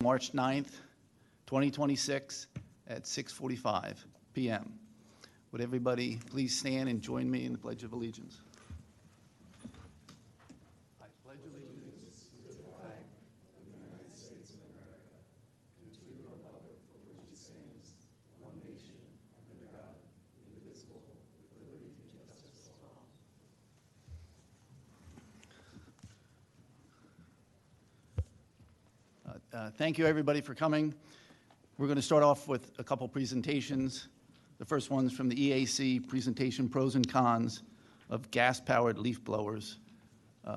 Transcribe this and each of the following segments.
March 9th, 2026 at 6:45 p.m. Would everybody please stand and join me in the Pledge of Allegiance? I pledge allegiance to the flag of the United States of America and to the republic for which it stands, one nation, under God, indivisible, with liberty and justice for all. Thank you, everybody, for coming. We're going to start off with a couple presentations. The first one's from the EAC presentation, Pros and Cons of Gas-Powered Leaf Blowers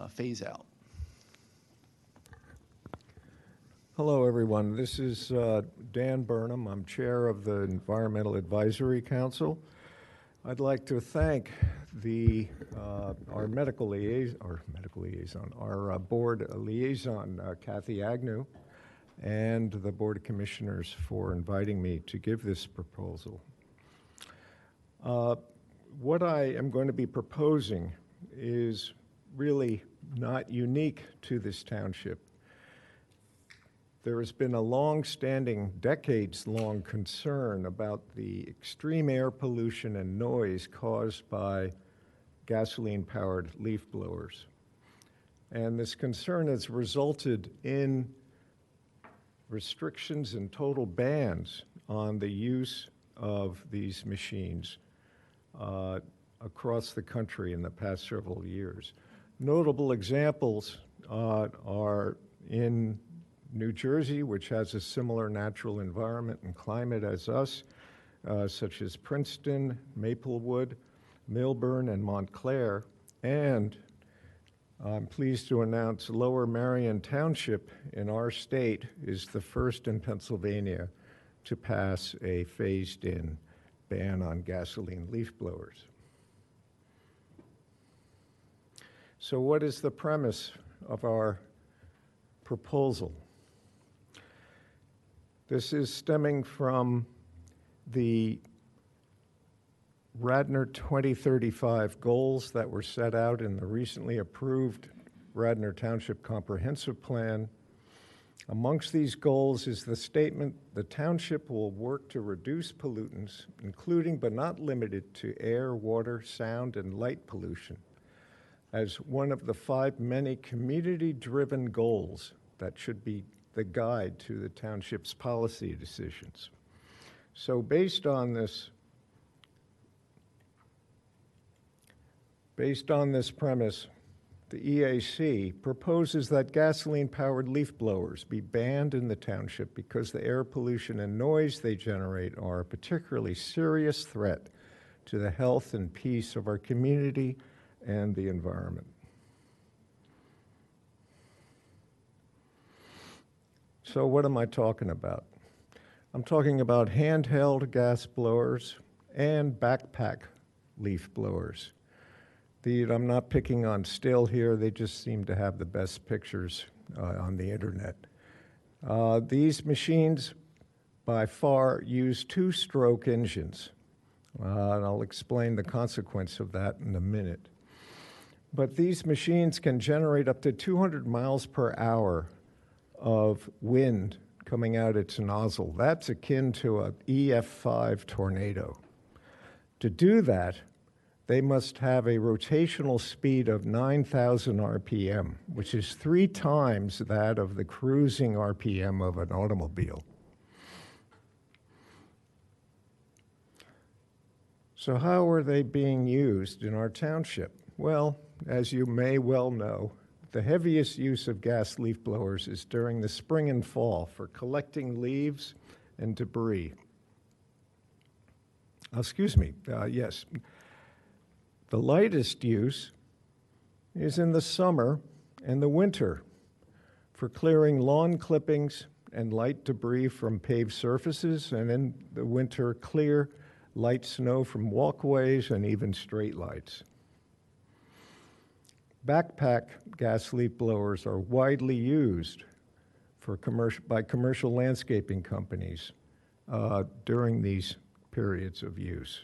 Phase Out. Hello, everyone. This is Dan Burnham. I'm chair of the Environmental Advisory Council. I'd like to thank our board liaison, Kathy Agnew, and the Board of Commissioners for inviting me to give this proposal. What I am going to be proposing is really not unique to this township. There has been a long-standing, decades-long concern about the extreme air pollution and noise caused by gasoline-powered leaf blowers. And this concern has resulted in restrictions and total bans on the use of these machines across the country in the past several years. Notable examples are in New Jersey, which has a similar natural environment and climate as us, such as Princeton, Maplewood, Millburn, and Montclair, and I'm pleased to announce Lower Marion Township in our state is the first in Pennsylvania to pass a phased-in ban on gasoline leaf blowers. So what is the premise of our proposal? This is stemming from the Radnor 2035 goals that were set out in the recently approved Radnor Township Comprehensive Plan. Amongst these goals is the statement, the township will work to reduce pollutants, including but not limited to air, water, sound, and light pollution, as one of the 5 many community-driven goals that should be the guide to the township's policy decisions. So based on this premise, the EAC proposes that gasoline-powered leaf blowers be banned in the township because the air pollution and noise they generate are a particularly serious threat to the health and peace of our community and the environment. So what am I talking about? I'm talking about handheld gas blowers and backpack leaf blowers. I'm not picking on Still here, they just seem to have the best pictures on the internet. These machines by far use 2-stroke engines. And I'll explain the consequence of that in a minute. But these machines can generate up to 200 miles per hour of wind coming out its nozzle. That's akin to an EF5 tornado. To do that, they must have a rotational speed of 9,000 RPM, which is 3 times that of the cruising RPM of an automobile. So how are they being used in our township? Well, as you may well know, the heaviest use of gas leaf blowers is during the spring and fall for collecting leaves and debris. Yes. The lightest use is in the summer and the winter for clearing lawn clippings and light debris from paved surfaces, and in the winter, clear light snow from walkways and even street lights. Backpack gas leaf blowers are widely used by commercial landscaping companies during these periods of use.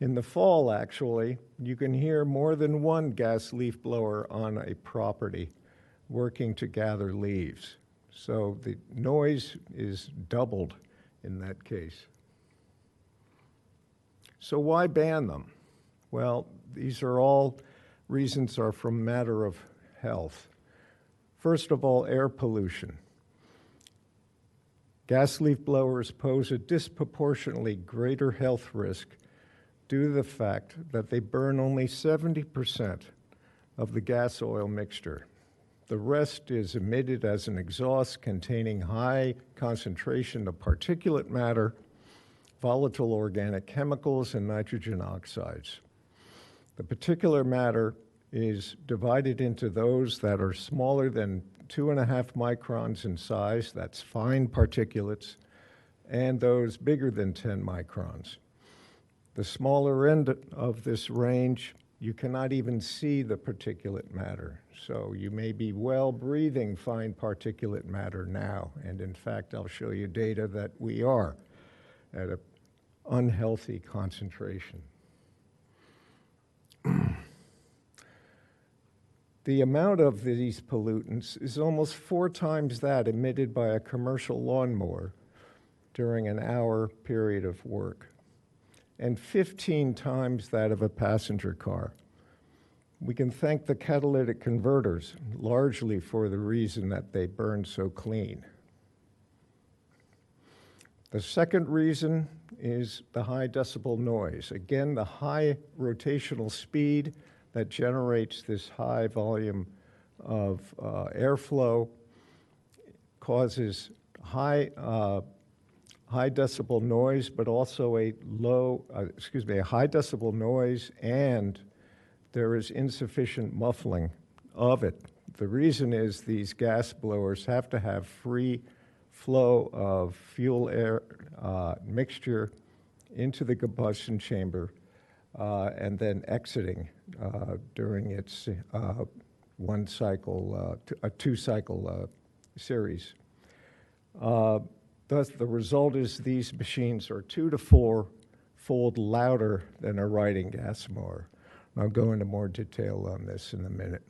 In the fall, actually, you can hear more than one gas leaf blower on a property working to gather leaves. So the noise is doubled in that case. So why ban them? Well, these are all reasons are from matter of health. First of all, air pollution. Gas leaf blowers pose a disproportionately greater health risk due to the fact that they burn only 70% of the gas oil mixture. The rest is emitted as an exhaust containing high concentration of particulate matter, volatile organic chemicals, and nitrogen oxides. The particulate matter is divided into those that are smaller than 2.5 microns in size, that's fine particulates, and those bigger than 10 microns. The smaller end of this range, you cannot even see the particulate matter. So you may be well breathing fine particulate matter now, and in fact, I'll show you data that we are at an unhealthy concentration. The amount of these pollutants is almost 4 times that emitted by a commercial lawnmower during an hour period of work, and 15 times that of a passenger car. We can thank the catalytic converters largely for the reason that they burn so clean. The second reason is the high decibel noise. Again, the high rotational speed that generates this high volume of airflow causes high decibel noise, but also a high decibel noise, and there is insufficient muffling of it. The reason is these gas blowers have to have free flow of fuel air mixture into the combustion chamber and then exiting during its two-cycle series. Thus, the result is these machines are 2 to 4-fold louder than a riding gas mower. I'll go into more detail on this in a minute.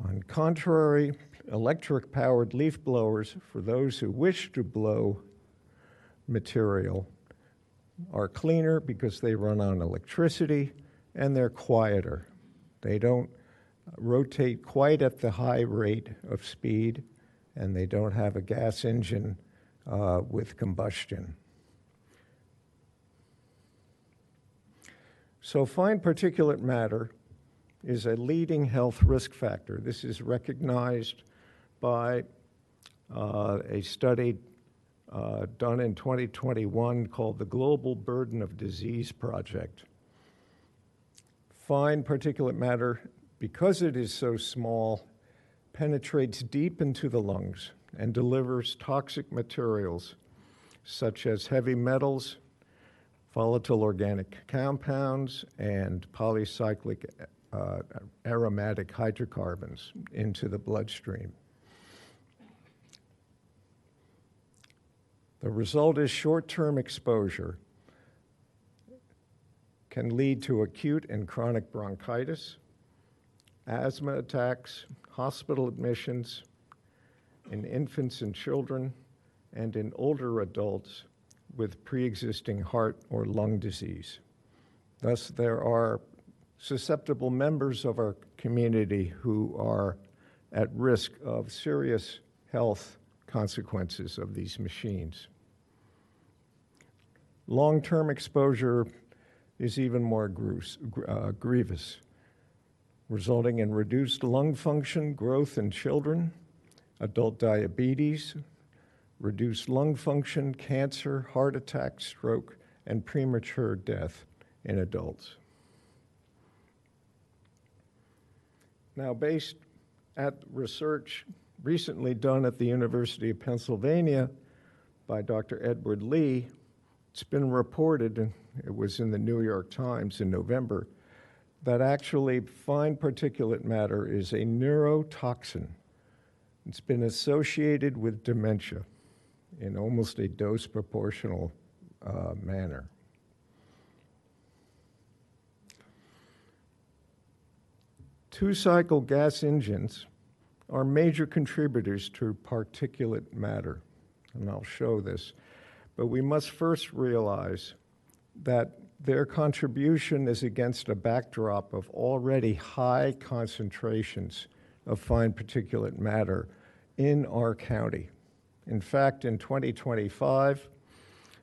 On contrary, electric-powered leaf blowers, for those who wish to blow material, are cleaner because they run on electricity, and they're quieter. They don't rotate quite at the high rate of speed, and they don't have a gas engine with combustion. So fine particulate matter is a leading health risk factor. This is recognized by a study done in 2021 called the Global Burden of Disease Project. Fine particulate matter, because it is so small, penetrates deep into the lungs and delivers toxic materials such as heavy metals, volatile organic compounds, and polycyclic aromatic hydrocarbons into the bloodstream. The result is short-term exposure can lead to acute and chronic bronchitis, asthma attacks, hospital admissions in infants and children, and in older adults with pre-existing heart or lung disease. Thus, there are susceptible members of our community who are at risk of serious health consequences of these machines. Long-term exposure is even more grievous, resulting in reduced lung function, growth in children, adult diabetes, reduced lung function, cancer, heart attack, stroke, and premature death in adults. Now, based at research recently done at the University of Pennsylvania by Dr. Edward Lee, it's been reported, and it was in the New York Times in November, that actually fine particulate matter is a neurotoxin. It's been associated with dementia in almost a dose proportional manner. Two-cycle gas engines are major contributors to particulate matter, and I'll show this. But we must first realize that their contribution is against a backdrop of already high concentrations of fine particulate matter in our county. In fact, in 2025,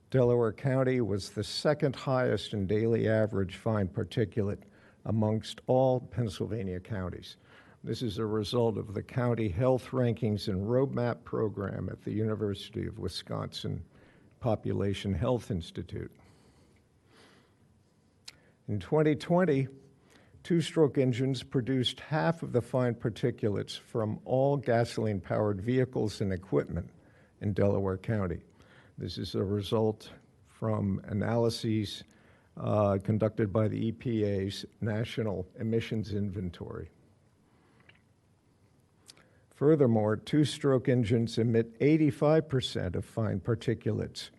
Delaware County was the second highest in daily average fine particulate amongst all Pennsylvania counties. This is a result of the County Health Rankings and Roadmap program at the University of Wisconsin Population Health Institute. In 2020, two-stroke engines produced half of the fine particulates from all gasoline-powered vehicles and equipment in Delaware County. This is a result from analyses conducted by the EPA's National Emissions Inventory. Furthermore, two-stroke engines emit 85% of fine particulates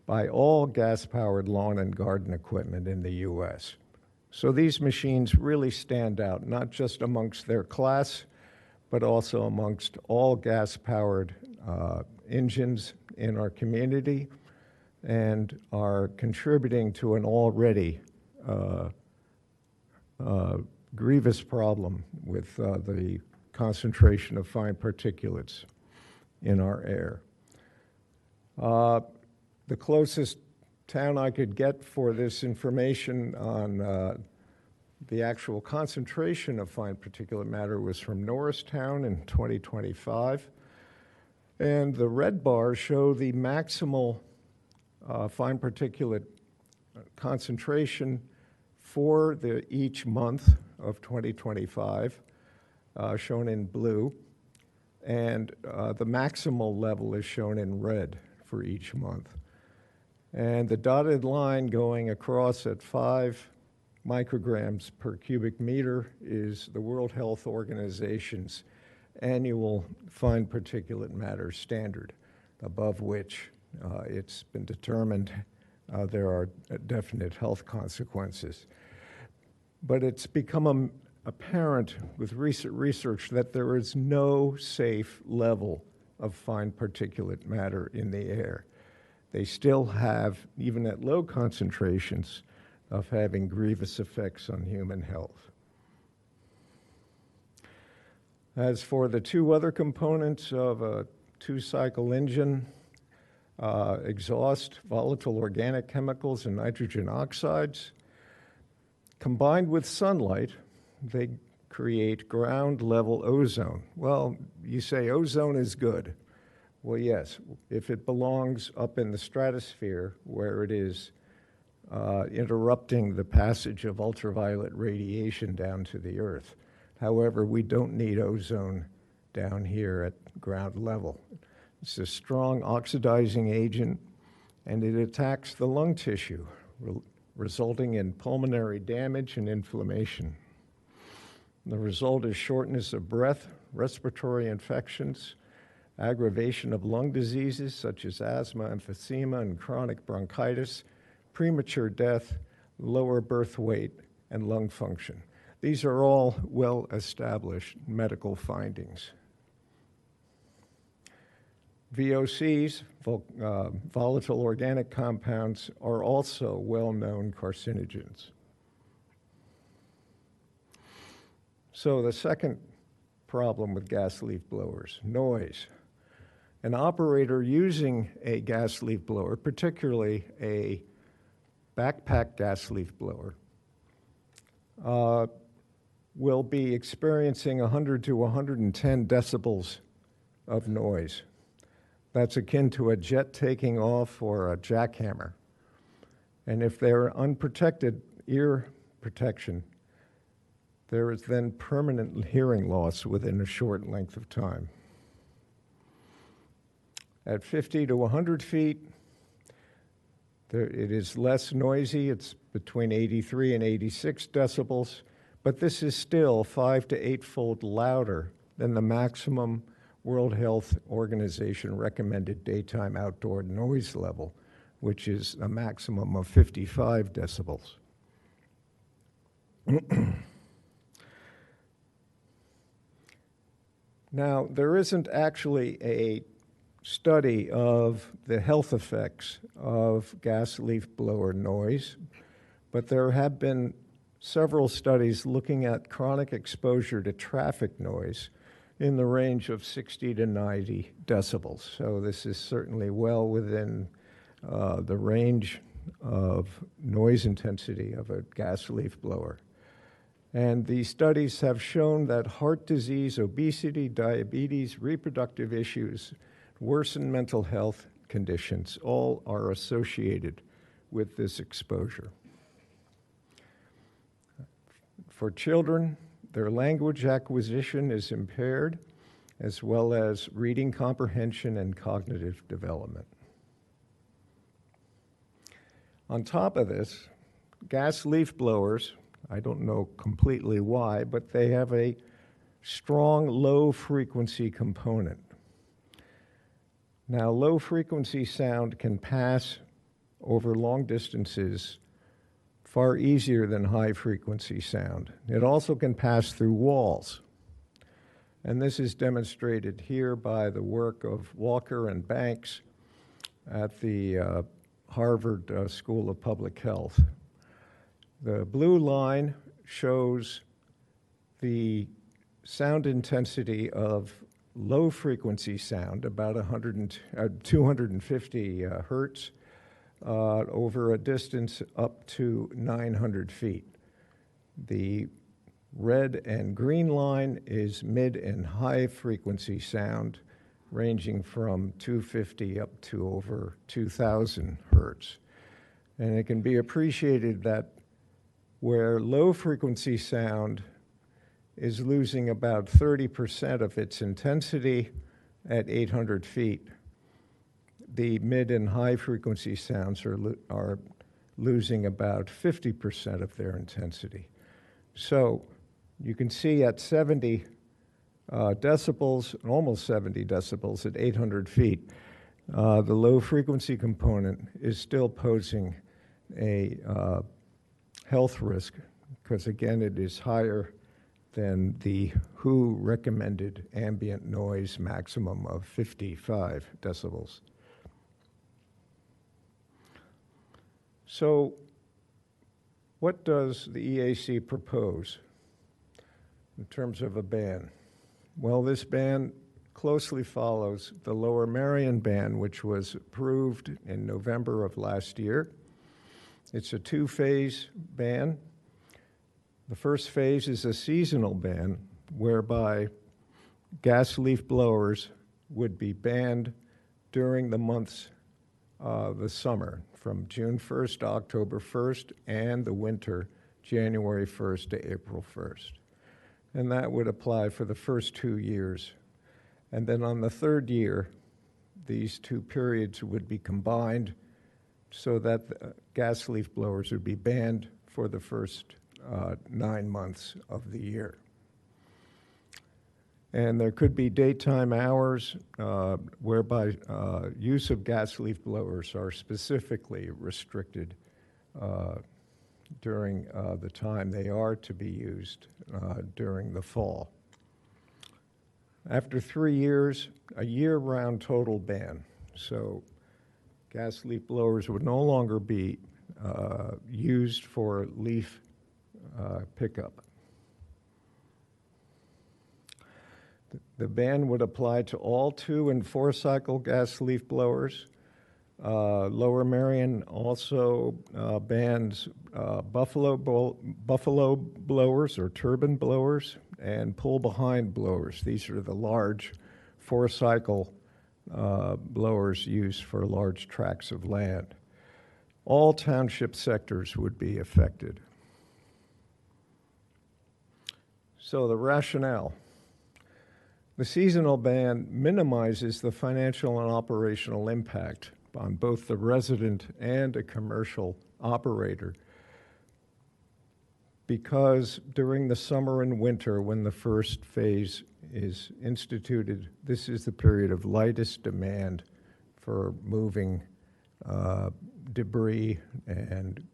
by all gas-powered lawn and garden equipment in the U.S. So these machines really stand out, not just amongst their class, but also amongst all gas-powered engines in our community, and are contributing to an already grievous problem with the concentration of fine particulates in our air. The closest town I could get for this information on the actual concentration of fine particulate matter was from Norristown in 2025. And the red bars show the maximal fine particulate concentration for each month of 2025, shown in blue, and the maximal level is shown in red for each month. And the dotted line going across at 5 micrograms per cubic meter is the World Health Organization's annual fine particulate matter standard, above which it's been determined there are definite health consequences. But it's become apparent with recent research that there is no safe level of fine particulate matter in the air. They still have, even at low concentrations, of having grievous effects on human health. As for the two other components of a two-cycle engine, exhaust, volatile organic chemicals, and nitrogen oxides, combined with sunlight, they create ground-level ozone. Well, you say ozone is good. Well, yes, if it belongs up in the stratosphere where it is interrupting the passage of ultraviolet radiation down to the Earth. However, we don't need ozone down here at ground level. It's a strong oxidizing agent, and it attacks the lung tissue, resulting in pulmonary damage and inflammation. The result is shortness of breath, respiratory infections, aggravation of lung diseases such as asthma, emphysema, and chronic bronchitis, premature death, lower birth weight, and lung function. These are all well-established medical findings. VOCs, volatile organic compounds, are also well-known carcinogens. So the second problem with gas leaf blowers, noise. An operator using a gas leaf blower, particularly a backpack gas leaf blower, will be experiencing 100 to 110 decibels of noise. That's akin to a jet taking off or a jackhammer. And if they're unprotected ear protection, there is then permanent hearing loss within a short length of time. At 50 to 100 feet, it is less noisy. It's between 83 and 86 decibels, but this is still 5 to 8-fold louder than the maximum World Health Organization recommended daytime outdoor noise level, which is a maximum of 55 decibels. Now, there isn't actually a study of the health effects of gas leaf blower noise, but there have been several studies looking at chronic exposure to traffic noise in the range of 60 to 90 decibels. So this is certainly well within the range of noise intensity of a gas leaf blower. And these studies have shown that heart disease, obesity, diabetes, reproductive issues, worsened mental health conditions all are associated with this exposure. For children, their language acquisition is impaired, as well as reading comprehension and cognitive development. On top of this, gas leaf blowers, I don't know completely why, but they have a strong low-frequency component. Now, low-frequency sound can pass over long distances far easier than high-frequency sound. It also can pass through walls. And this is demonstrated here by the work of Walker and Banks at the Harvard School of Public Health. The blue line shows the sound intensity of low-frequency sound, about 250 hertz, over a distance up to 900 feet. The red and green line is mid and high frequency sound, ranging from 250 up to over 2,000 hertz. And it can be appreciated that where low frequency sound is losing about 30% of its intensity at 800 feet, the mid and high frequency sounds are losing about 50% of their intensity. So you can see at 70 decibels, almost 70 decibels at 800 feet, the low frequency component is still posing a health risk, because again, it is higher than the WHO recommended ambient noise maximum of 55 decibels. So what does the EAC propose in terms of a ban? Well, this ban closely follows the Lower Merion ban, which was approved in November of last year. It's a two-phase ban. The first phase is a seasonal ban, whereby gas leaf blowers would be banned during the months of the summer, from June 1st to October 1st, and the winter, January 1st to April 1st. And that would apply for the first 2 years. And then on the third year, these two periods would be combined so that gas leaf blowers would be banned for the first 9 months of the year. And there could be daytime hours whereby use of gas leaf blowers are specifically restricted during the time they are to be used during the fall. After 3 years, a year-round total ban. So gas leaf blowers would no longer be used for leaf pickup. The ban would apply to all 2- and 4-cycle gas leaf blowers. Lower Merion also bans buffalo blowers or turbine blowers and pull-behind blowers. These are the large 4-cycle blowers used for large tracts of land. All township sectors would be affected. So the rationale. The seasonal ban minimizes the financial and operational impact on both the resident and a commercial operator, because during the summer and winter, when the first phase is instituted, this is the period of lightest demand for moving debris and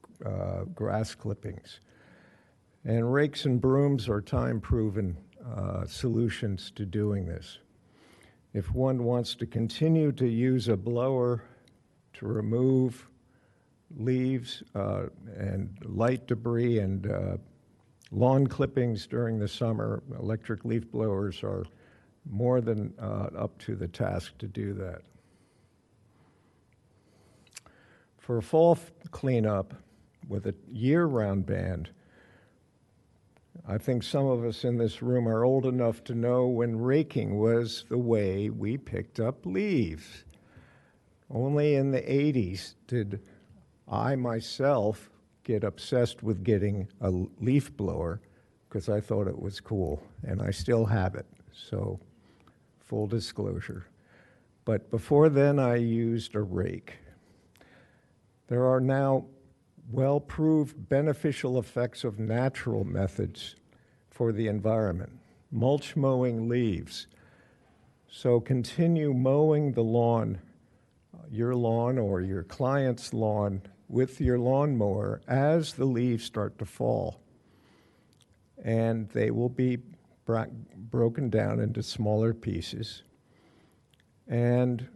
grass clippings. And rakes and brooms are time-proven solutions to doing this. If one wants to continue to use a blower to remove leaves and light debris and lawn clippings during the summer, electric leaf blowers are more than up to the task to do that. For fall cleanup with a year-round ban, I think some of us in this room are old enough to know when raking was the way we picked up leaves. Only in the 80s did I myself get obsessed with getting a leaf blower because I thought it was cool, and I still have it, so full disclosure. But before then, I used a rake. There are now well-proved beneficial effects of natural methods for the environment. Mulch mowing leaves. So continue mowing the lawn, your lawn or your client's lawn, with your lawnmower as the leaves start to fall. And they will be broken down into smaller pieces and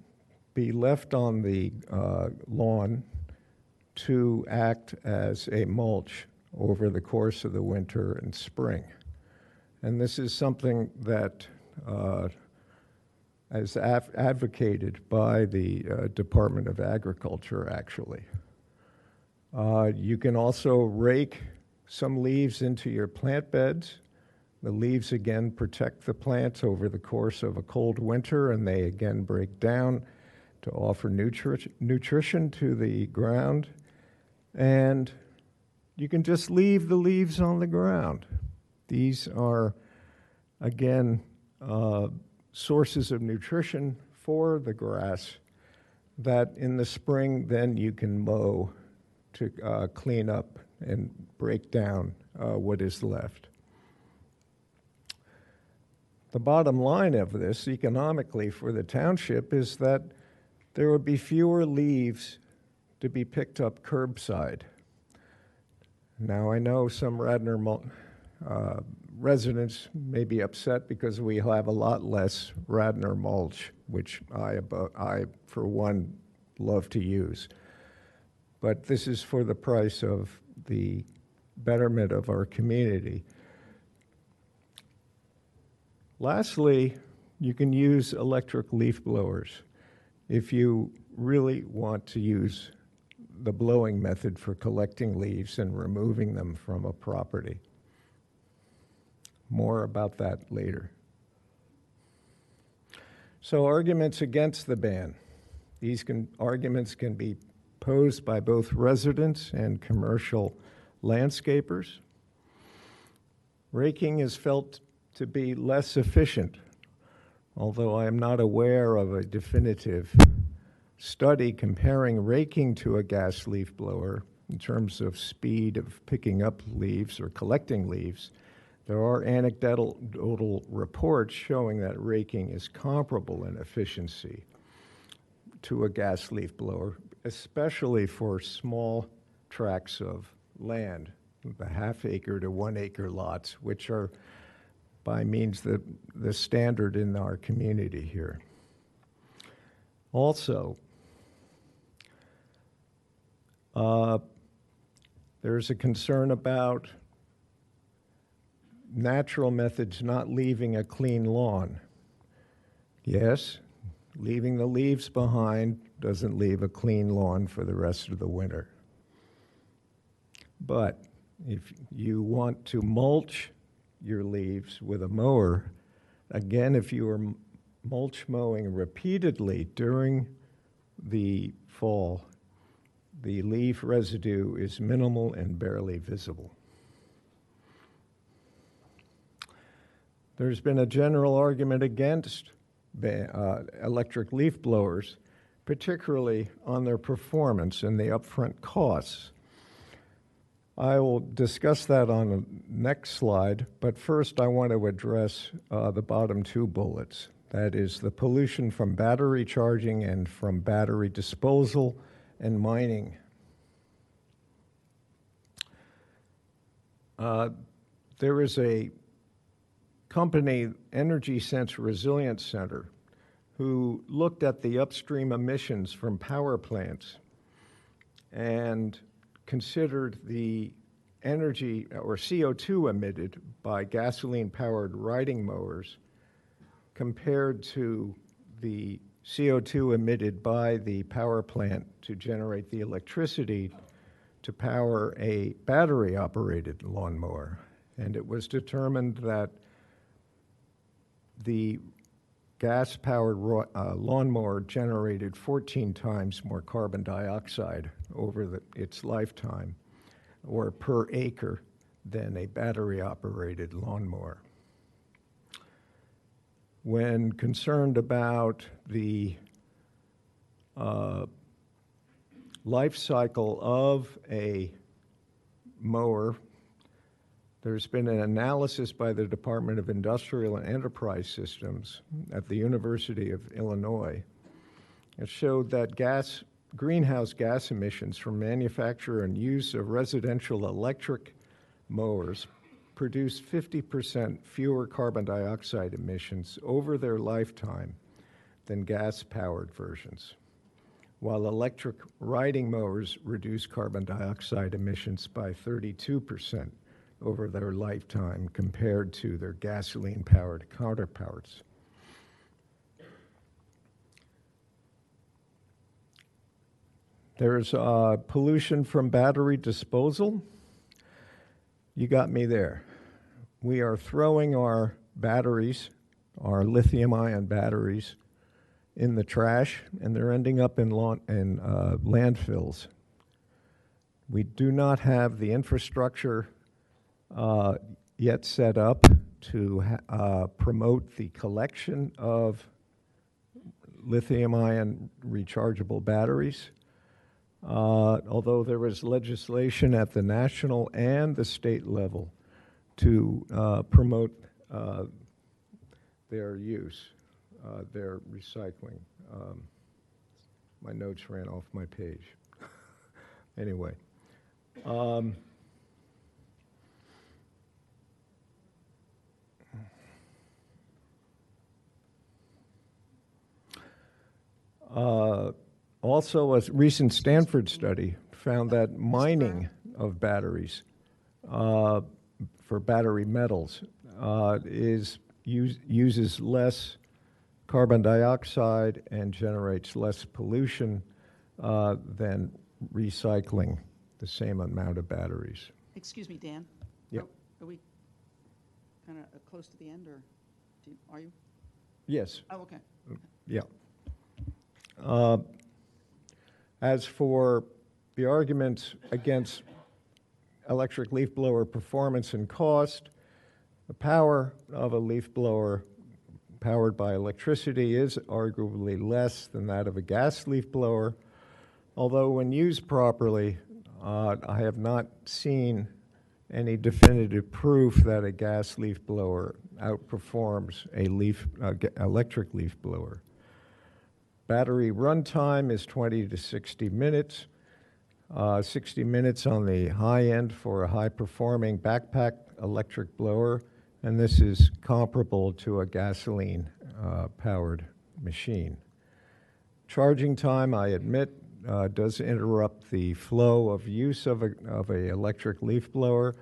be left on the lawn to act as a mulch over the course of the winter and spring. And this is something that is advocated by the Department of Agriculture, actually. You can also rake some leaves into your plant beds. The leaves again protect the plants over the course of a cold winter, and they again break down to offer nutrition to the ground. And you can just leave the leaves on the ground. These are, again, sources of nutrition for the grass that in the spring then you can mow to clean up and break down what is left. The bottom line of this economically for the township is that there would be fewer leaves to be picked up curbside. Now, I know some Radnor residents may be upset because we have a lot less Radnor mulch, which I, for one, love to use. But this is for the price of the betterment of our community. Lastly, you can use electric leaf blowers if you really want to use the blowing method for collecting leaves and removing them from a property. More about that later. So arguments against the ban. These arguments can be posed by both residents and commercial landscapers. Raking is felt to be less efficient, although I am not aware of a definitive study comparing raking to a gas leaf blower in terms of speed of picking up leaves or collecting leaves. There are anecdotal reports showing that raking is comparable in efficiency to a gas leaf blower, especially for small tracts of land, the half-acre to 1-acre lots, which are by means the standard in our community here. Also, there's a concern about natural methods not leaving a clean lawn. Yes, leaving the leaves behind doesn't leave a clean lawn for the rest of the winter. But if you want to mulch your leaves with a mower, again, if you are mulch mowing repeatedly during the fall, the leaf residue is minimal and barely visible. There's been a general argument against electric leaf blowers, particularly on their performance and the upfront costs. I will discuss that on the next slide, but first I want to address the bottom two bullets. That is the pollution from battery charging and from battery disposal and mining. There is a company, Energy Sense Resilience Center, who looked at the upstream emissions from power plants and considered the energy or CO2 emitted by gasoline-powered riding mowers compared to the CO2 emitted by the power plant to generate the electricity to power a battery-operated lawnmower. And it was determined that the gas-powered lawnmower generated 14 times more carbon dioxide over its lifetime, or per acre, than a battery-operated lawnmower. When concerned about the life cycle of a mower, there's been an analysis by the Department of Industrial and Enterprise Systems at the University of Illinois. It showed that greenhouse gas emissions from manufacture and use of residential electric mowers produce 50% fewer carbon dioxide emissions over their lifetime than gas-powered versions, while electric riding mowers reduce carbon dioxide emissions by 32% over their lifetime compared to their gasoline-powered counterparts. There's pollution from battery disposal. You got me there. We are throwing our batteries, our lithium-ion batteries, in the trash, and they're ending up in landfills. We do not have the infrastructure yet set up to promote the collection of lithium-ion rechargeable batteries. Although there was legislation at the national and the state level to promote their use, their recycling. My notes ran off my page. Anyway. Also, a recent Stanford study found that mining of batteries for battery metals uses less carbon dioxide and generates less pollution than recycling the same amount of batteries. Excuse me, Dan? Yep. Are we kind of close to the end, or are you? Yes. Oh, okay. Yeah. As for the arguments against electric leaf blower performance and cost, the power of a leaf blower powered by electricity is arguably less than that of a gas leaf blower, although when used properly, I have not seen any definitive proof that a gas leaf blower outperforms a electric leaf blower. Battery runtime is 20 to 60 minutes. 60 minutes on the high end for a high-performing backpack electric blower, and this is comparable to a gasoline-powered machine. Charging time, I admit, does interrupt the flow of use of a electric leaf blower.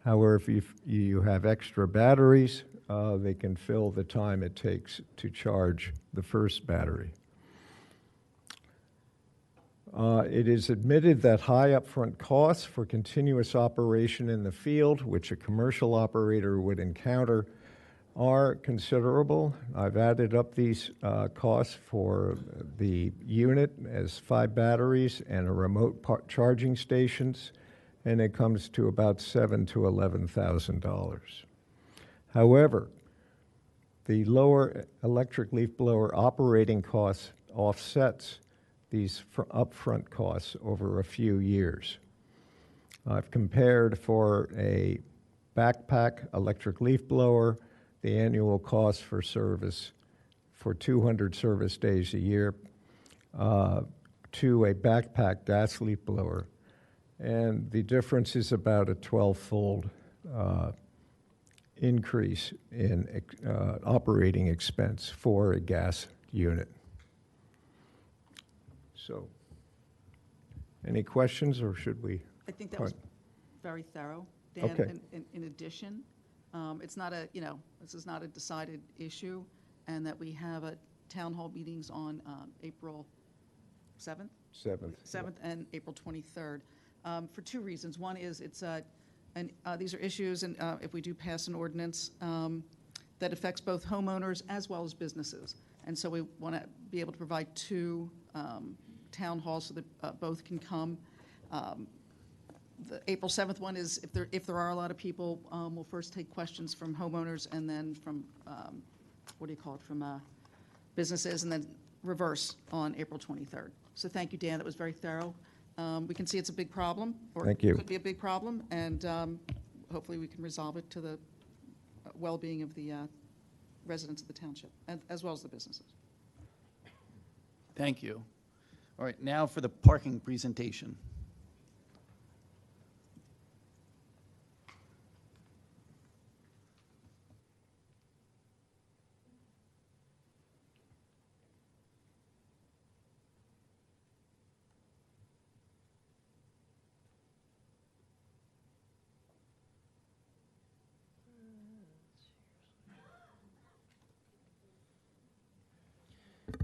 However, if you have extra batteries, they can fill the time it takes to charge the first battery. It is admitted that high upfront costs for continuous operation in the field, which a commercial operator would encounter, are considerable. I've added up these costs for the unit as 5 batteries and a remote charging stations, and it comes to about $7,000 to $11,000. However, the lower electric leaf blower operating costs offsets these upfront costs over a few years. I've compared for a backpack electric leaf blower the annual cost for service for 200 service days a year to a backpack gas leaf blower, and the difference is about a 12-fold increase in operating expense for a gas unit. So, any questions, or should we? I think that was very thorough, Dan. Okay. In addition, it's not a, this is not a decided issue, and that we have a town hall meetings on April 7th? 7th and April 23rd, for two reasons. One is these are issues, and if we do pass an ordinance, that affects both homeowners as well as businesses. And so we want to be able to provide two town halls so that both can come. The April 7th one is, if there are a lot of people, we'll first take questions from homeowners and then from, from businesses, and then reverse on April 23rd. So thank you, Dan. That was very thorough. We can see it's a big problem, or Thank you. it could be a big problem, and hopefully we can resolve it to the well-being of the residents of the township, as well as the businesses. Thank you. All right, now for the parking presentation.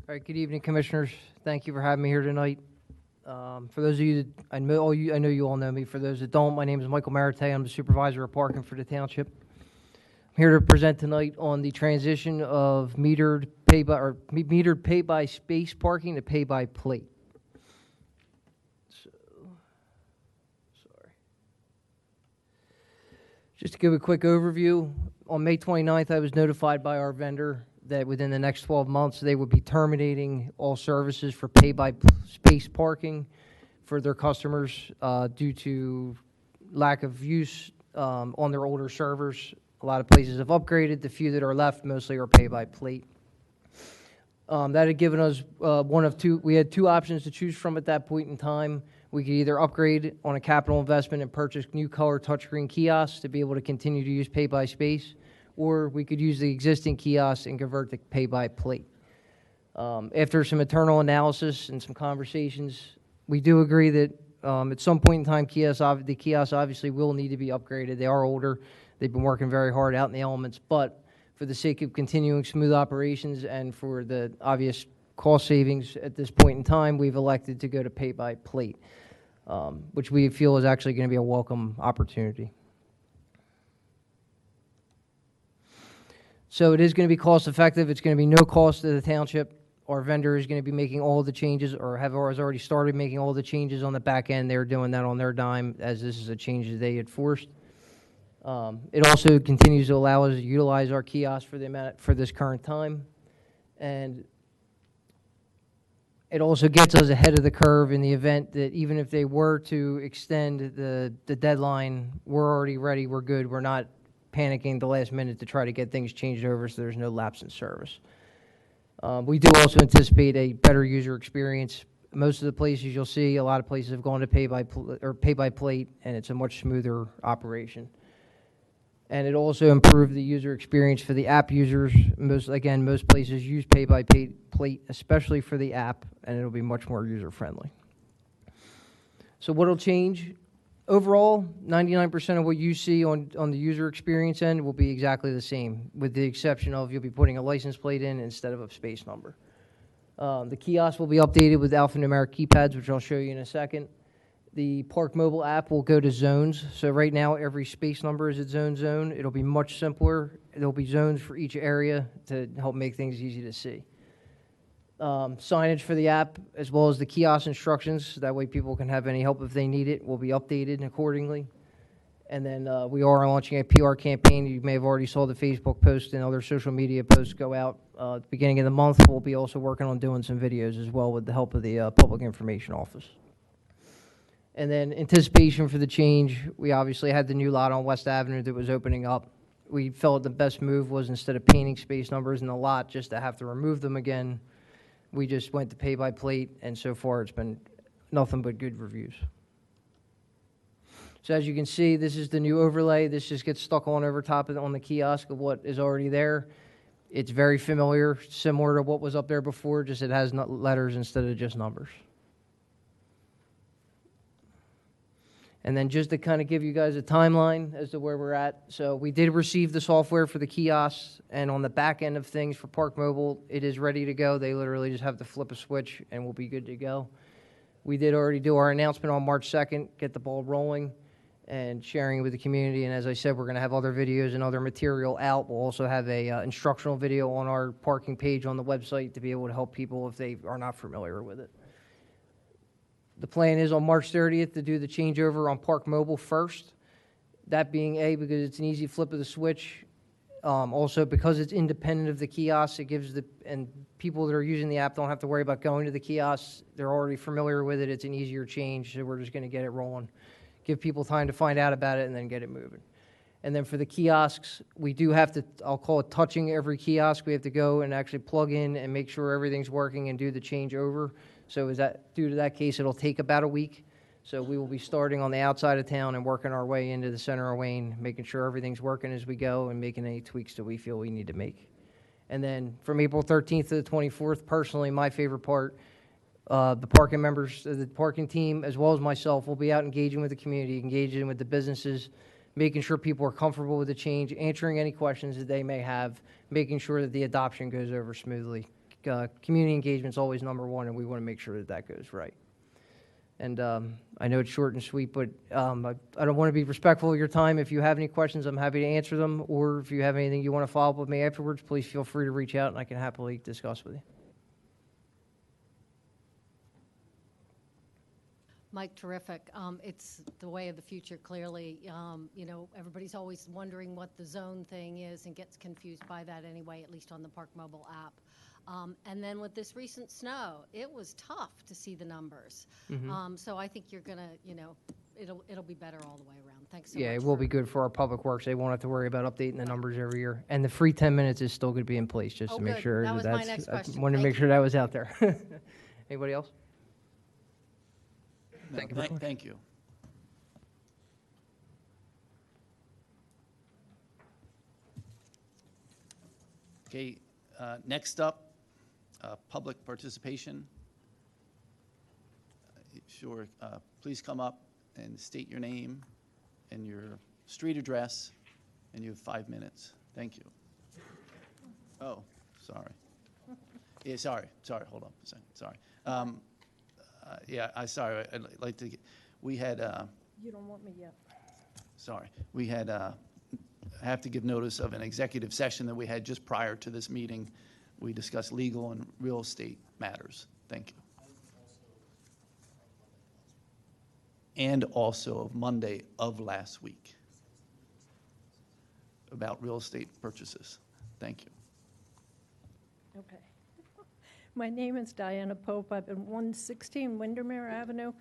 All right, good evening, Commissioners. Thank you for having me here tonight. For those of you that, I know you all know me. For those that don't, my name is Michael Marite. I'm the Supervisor of Parking for the Township. I'm here to present tonight on the transition of metered pay-by space parking to pay-by-plate. Sorry. Just to give a quick overview, on May 29th, I was notified by our vendor that within the next 12 months, they would be terminating all services for pay-by-space parking for their customers due to lack of use on their older servers. A lot of places have upgraded. The few that are left mostly are pay-by-plate. That had given us one of two. We had two options to choose from at that point in time. We could either upgrade on a capital investment and purchase new color touchscreen kiosks to be able to continue to use pay-by-space, or we could use the existing kiosks and convert to pay-by-plate. After some internal analysis and some conversations, we do agree that at some point in time, the kiosks obviously will need to be upgraded. They are older. They've been working very hard out in the elements, but for the sake of continuing smooth operations and for the obvious cost savings at this point in time, we've elected to go to pay-by-plate, which we feel is actually going to be a welcome opportunity. So it is going to be cost effective. It's going to be no cost to the township. Our vendor is going to be making all the changes, or has already started making all the changes on the back end. They're doing that on their dime, as this is a change that they had forced. It also continues to allow us to utilize our kiosks for this current time, and it also gets us ahead of the curve in the event that even if they were to extend the deadline, we're already ready. We're good. We're not panicking the last minute to try to get things changed over so there's no lapse in service. We do also anticipate a better user experience. Most of the places you'll see, a lot of places have gone to pay-by-plate, and it's a much smoother operation. And it also improved the user experience for the app users. Most places use pay-by-plate, especially for the app, and it'll be much more user-friendly. So what'll change? Overall, 99% of what you see on the user experience end will be exactly the same, with the exception of you'll be putting a license plate in instead of a space number. The kiosk will be updated with alphanumeric keypads, which I'll show you in a second. The Park Mobile app will go to zones. So right now, every space number is its own zone. It'll be much simpler. There'll be zones for each area to help make things easy to see. Signage for the app, as well as the kiosk instructions, that way people can have any help if they need it, will be updated accordingly. And then we are launching a PR campaign. You may have already saw the Facebook post and other social media posts go out at the beginning of the month. We'll be also working on doing some videos as well with the help of the Public Information Office. And then anticipation for the change, we obviously had the new lot on West Avenue that was opening up. We felt the best move was, instead of painting space numbers in the lot just to have to remove them again, we just went to pay-by-plate, and so far it's been nothing but good reviews. So as you can see, this is the new overlay. This just gets stuck on over top of on the kiosk of what is already there. It's very familiar, similar to what was up there before, just it has letters instead of just numbers. And then just to kind of give you guys a timeline as to where we're at. So we did receive the software for the kiosks, and on the back end of things for Park Mobile, it is ready to go. They literally just have to flip a switch and we'll be good to go. We did already do our announcement on March 2nd, get the ball rolling and sharing it with the community. And as I said, we're going to have other videos and other material out. We'll also have a instructional video on our parking page on the website to be able to help people if they are not familiar with it. The plan is on March 30th to do the changeover on Park Mobile first. That being because it's an easy flip of the switch. Also, because it's independent of the kiosks, it gives and people that are using the app don't have to worry about going to the kiosks. They're already familiar with it. It's an easier change, so we're just going to get it rolling. Give people time to find out about it and then get it moving. And then for the kiosks, we do have to, I'll call it touching every kiosk. We have to go and actually plug in and make sure everything's working and do the changeover. So due to that case, it'll take about a week. So we will be starting on the outside of town and working our way into the center of Wayne, making sure everything's working as we go and making any tweaks that we feel we need to make. And then from April 13th to the 24th, personally, my favorite part, the parking members, the parking team, as well as myself, will be out engaging with the community, engaging with the businesses, making sure people are comfortable with the change, answering any questions that they may have, making sure that the adoption goes over smoothly. Community engagement is always number one, and we want to make sure that that goes right. And I know it's short and sweet, but I don't want to be respectful of your time. If you have any questions, I'm happy to answer them. Or if you have anything you want to follow up with me afterwards, please feel free to reach out, and I can happily discuss with you. Mike, terrific. It's the way of the future, clearly. You know, everybody's always wondering what the zone thing is and gets confused by that anyway, at least on the Park Mobile app. And then with this recent snow, it was tough to see the numbers. Mm-hmm. So I think you're going to, you know, it'll be better all the way around. Thanks so much. Yeah, it will be good for our public works. They won't have to worry about updating the numbers every year. And the free 10 minutes is still going to be in place just to make good. sure That was my that's, next I question. wanted to Thank make sure that was out there. Anybody else? No, Thank you very much. Thank you. Okay, next up, public participation. Sure, please come up and state your name and your street address, and you have 5 minutes. Thank you. Oh, sorry. Yeah, sorry, hold on a second, sorry. Yeah, sorry, I'd like to, we had, You don't want me yet. sorry, we had, I have to give notice of an executive session that we had just prior to this meeting. We discussed legal and real estate matters. Thank you. And also of Monday of last week about real estate purchases. Thank you. Okay. My name is Diana Pope. I'm at 116 Windermere Avenue.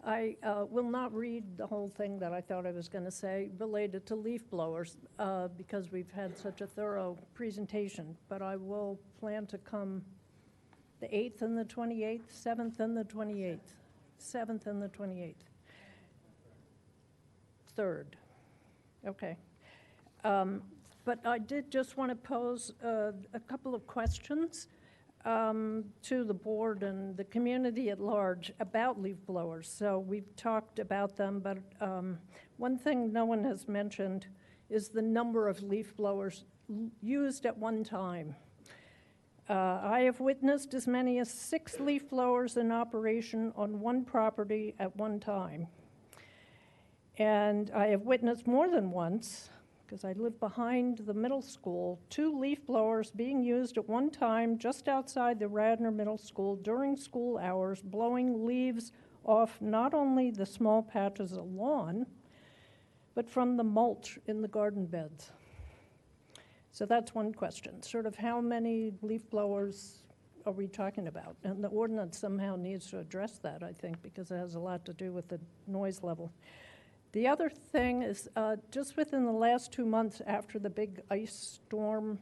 I will not read the whole thing that I thought I was going to say related to leaf blowers because we've had such a thorough presentation, but I will plan to come the 8th and the 28th, 7th and the 28th, 7th and the 28th. 3rd. Okay. But I did just want to pose a couple of questions to the board and the community at large about leaf blowers. So we've talked about them, but one thing no one has mentioned is the number of leaf blowers used at one time. I have witnessed as many as 6 leaf blowers in operation on one property at one time. And I have witnessed more than once, because I live behind the middle school, 2 leaf blowers being used at one time just outside the Radnor Middle School during school hours, blowing leaves off not only the small patches of lawn, but from the mulch in the garden beds. So that's one question, sort of how many leaf blowers are we talking about? And the ordinance somehow needs to address that, I think, because it has a lot to do with the noise level. The other thing is just within the last 2 months after the big ice storm,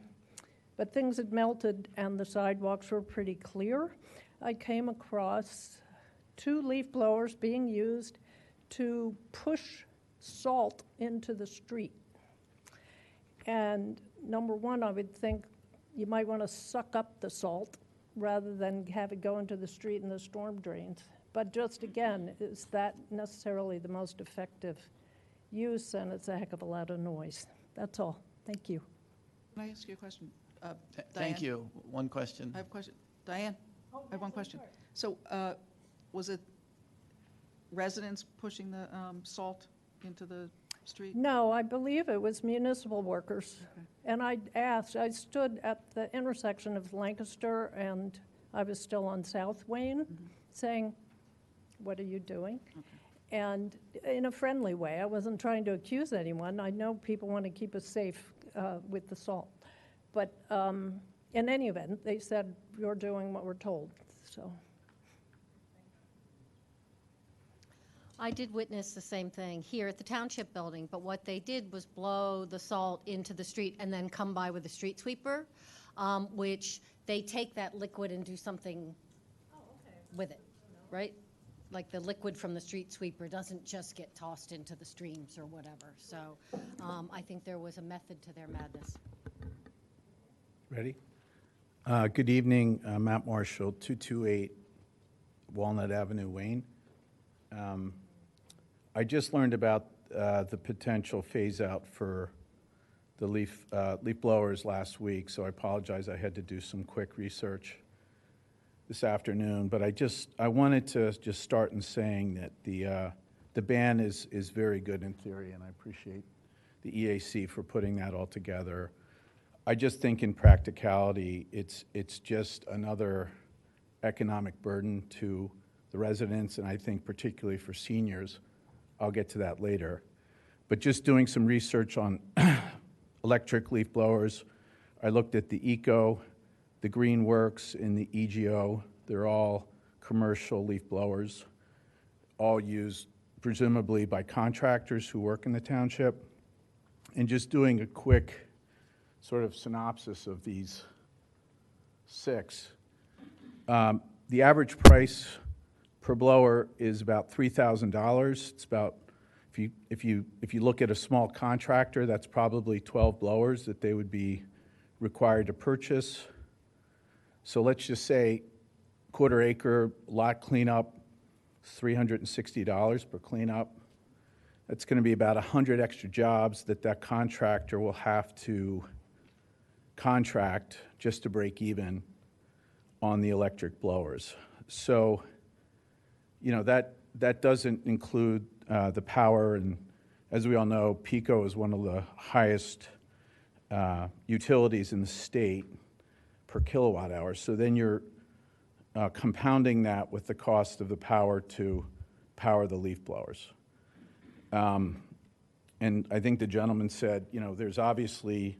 but things had melted and the sidewalks were pretty clear, I came across 2 leaf blowers being used to push salt into the street. And number one, I would think you might want to suck up the salt rather than have it go into the street and the storm drains. But just again, is that necessarily the most effective use? And it's a heck of a lot of noise. That's all. Thank you. Can I ask you a question? Thank Diane? you. One question. I have a question. Diane, I have one question. So was it residents pushing the salt into the street? No, I believe it was municipal workers. And I stood at the intersection of Lancaster and I was still on South Wayne saying, what are you doing? And in a friendly way. I wasn't trying to accuse anyone. I know people want to keep us safe with the salt. But in any event, they said, you're doing what we're told, so. I did witness the same thing here at the Township building, but what they did was blow the salt into the street and then come by with a street sweeper, which they take that liquid and do something with it, right? Like the liquid from the street sweeper doesn't just get tossed into the streams or whatever. So I think there was a method to their madness. Ready? Good evening, Matt Marshall, 228 Walnut Avenue, Wayne. I just learned about the potential phase-out for the leaf blowers last week, so I apologize. I had to do some quick research this afternoon, but I wanted to just start in saying that the ban is very good in theory, and I appreciate the EAC for putting that all together. I just think in practicality, it's just another economic burden to the residents, and I think particularly for seniors. I'll get to that later. But just doing some research on electric leaf blowers, I looked at the ECO, the Greenworks, and the EGO. They're all commercial leaf blowers, all used presumably by contractors who work in the township. And just doing a quick sort of synopsis of these 6. The average price per blower is about $3,000. It's about, if you look at a small contractor, that's probably 12 blowers that they would be required to purchase. So let's just say quarter acre lot cleanup, $360 per cleanup. That's going to be about 100 extra jobs that contractor will have to contract just to break even on the electric blowers. So, you know, that doesn't include the power, and as we all know, PICO is one of the highest utilities in the state per kilowatt hour. So then you're compounding that with the cost of the power to power the leaf blowers. And I think the gentleman said, you know, there's obviously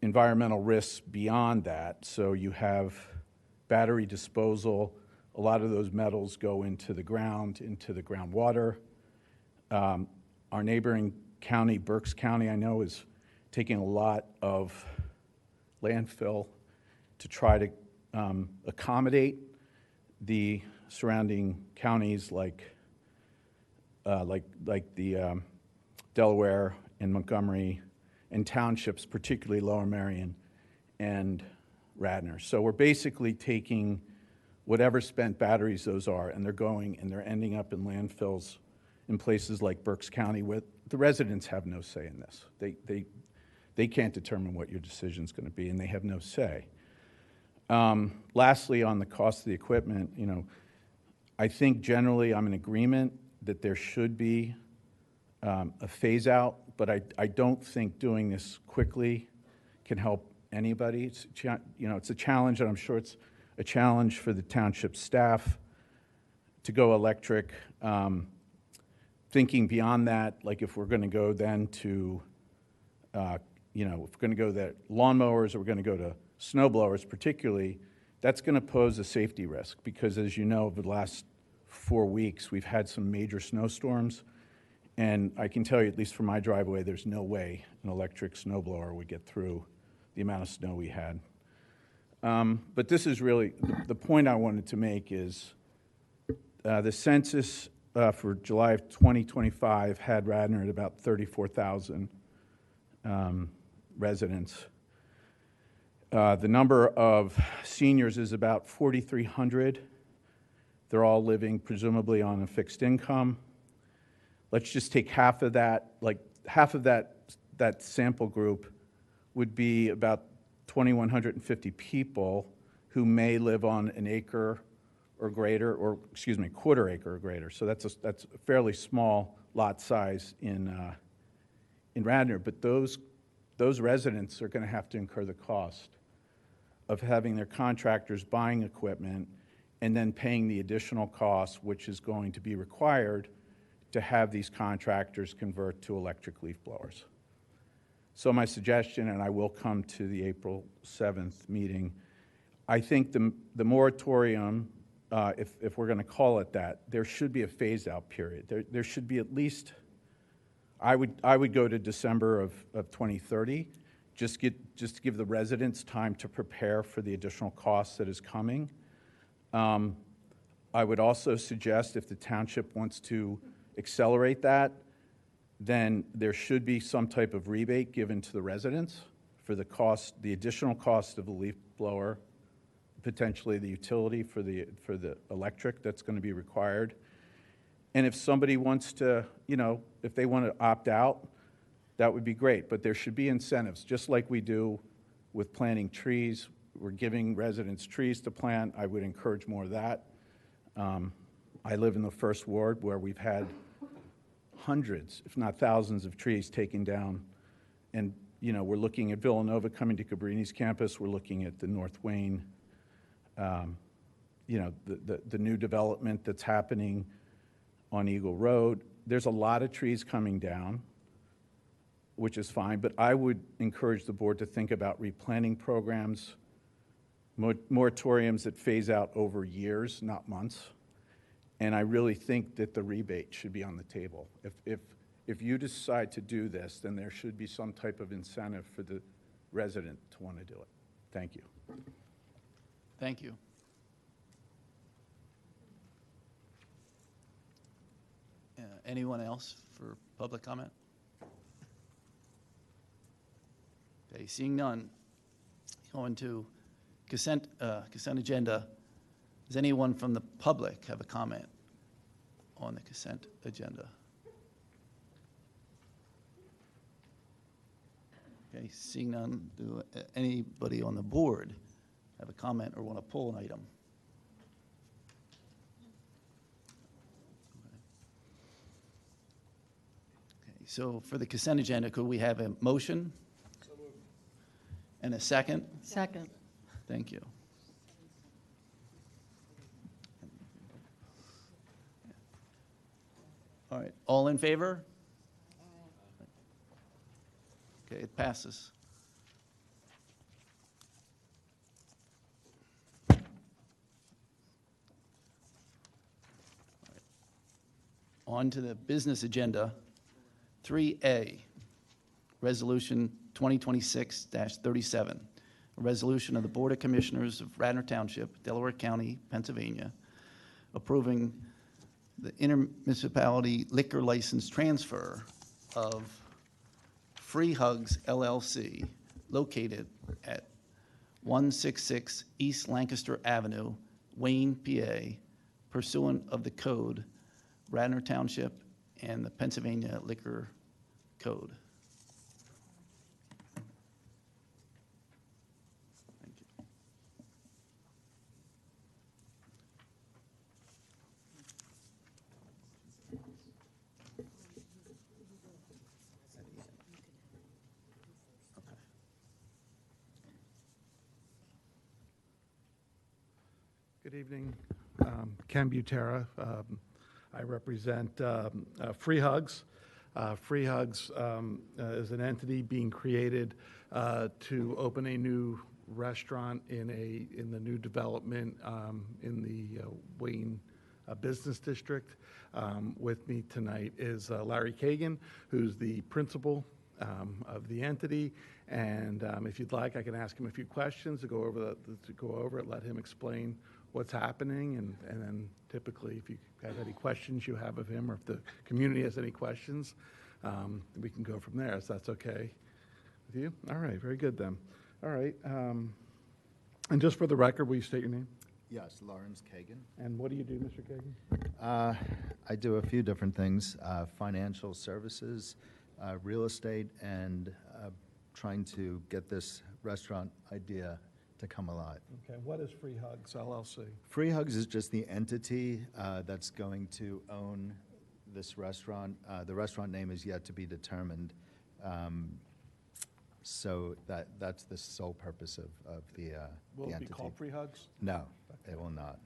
environmental risks beyond that. So you have battery disposal. A lot of those metals go into the groundwater. Our neighboring county, Berks County, I know, is taking a lot of landfill to try to accommodate the surrounding counties like the Delaware and Montgomery and townships, particularly Lower Merion and Radnor. So we're basically taking whatever spent batteries those are, and they're ending up in landfills in places like Berks County where the residents have no say in this. They can't determine what your decision's going to be, and they have no say. Lastly, on the cost of the equipment, you know, I think generally I'm in agreement that there should be a phase out, but I don't think doing this quickly can help anybody. It's a challenge, and I'm sure it's a challenge for the township staff to go electric. Thinking beyond that, like if we're going to go then to, if we're going to go that lawnmowers or we're going to go to snow blowers particularly, that's going to pose a safety risk because, as you know, over the last 4 weeks, we've had some major snowstorms. And I can tell you, at least for my driveway, there's no way an electric snowblower would get through the amount of snow we had. But this is really, the point I wanted to make is the census for July of 2025 had Radnor at about 34,000 residents. The number of seniors is about 4,300. They're all living presumably on a fixed income. Let's just take half of that, like half of that sample group would be about 2,150 people who may live on an acre or greater, or excuse me, quarter acre or greater. So that's a fairly small lot size in Radnor. But those residents are going to have to incur the cost of having their contractors buying equipment and then paying the additional cost, which is going to be required to have these contractors convert to electric leaf blowers. So my suggestion, and I will come to the April 7th meeting, I think the moratorium, if we're going to call it that, there should be a phase-out period. There should be at least, I would go to December of 2030, just to give the residents time to prepare for the additional cost that is coming. I would also suggest if the township wants to accelerate that, then there should be some type of rebate given to the residents for the cost, the additional cost of the leaf blower, potentially the utility for the electric that's going to be required. And if somebody wants to, if they want to opt out, that would be great. But there should be incentives, just like we do with planting trees. We're giving residents trees to plant. I would encourage more of that. I live in the first ward where we've had hundreds, if not thousands, of trees taken down. And, we're looking at Villanova coming to Cabrini's campus. We're looking at the North Wayne, the new development that's happening on Eagle Road. There's a lot of trees coming down, which is fine, but I would encourage the board to think about replanting programs, moratoriums that phase out over years, not months. And I really think that the rebate should be on the table. If you decide to do this, then there should be some type of incentive for the resident to want to do it. Thank you. Thank you. Anyone else for public comment? Okay, seeing none, going to consent agenda. Does anyone from the public have a comment on the consent agenda? Okay, seeing none, do anybody on the board have a comment or want to pull an item? Okay, so for the consent agenda, could we have a motion? So moved. And a second? Second. Thank you. All right, all in favor? Okay, it passes. All right. On to the business agenda. 3A, Resolution 2026-37, a resolution of the Board of Commissioners of Radnor Township, Delaware County, Pennsylvania, approving the intermunicipality liquor license transfer of Free Hugs LLC, located at 166 East Lancaster Avenue, Wayne, PA, pursuant of the code, Radnor Township, and the Pennsylvania Liquor Code. Thank you. Good evening. Ken Butera. I represent Free Hugs. Free Hugs is an entity being created to open a new restaurant in the new development in the Wayne Business District. With me tonight is Larry Kagan, who's the principal of the entity, And if you'd like, I can ask him a few questions to go over it, let him explain what's happening, and then typically, if you have any questions you have of him, or if the community has any questions, we can go from there, so that's okay with you? All right, very good then. All right, and just for the record, will you state your name? Yes, Lawrence Kagan. And what do you do, Mr. Kagan? I do a few different things, financial services, real estate, and trying to get this restaurant idea to come alive. Okay, what is Free Hugs LLC? Free Hugs is just the entity that's going to own this restaurant. The restaurant name is yet to be determined. So that's the sole purpose of the Will it entity. be called Free Hugs? No, it will not.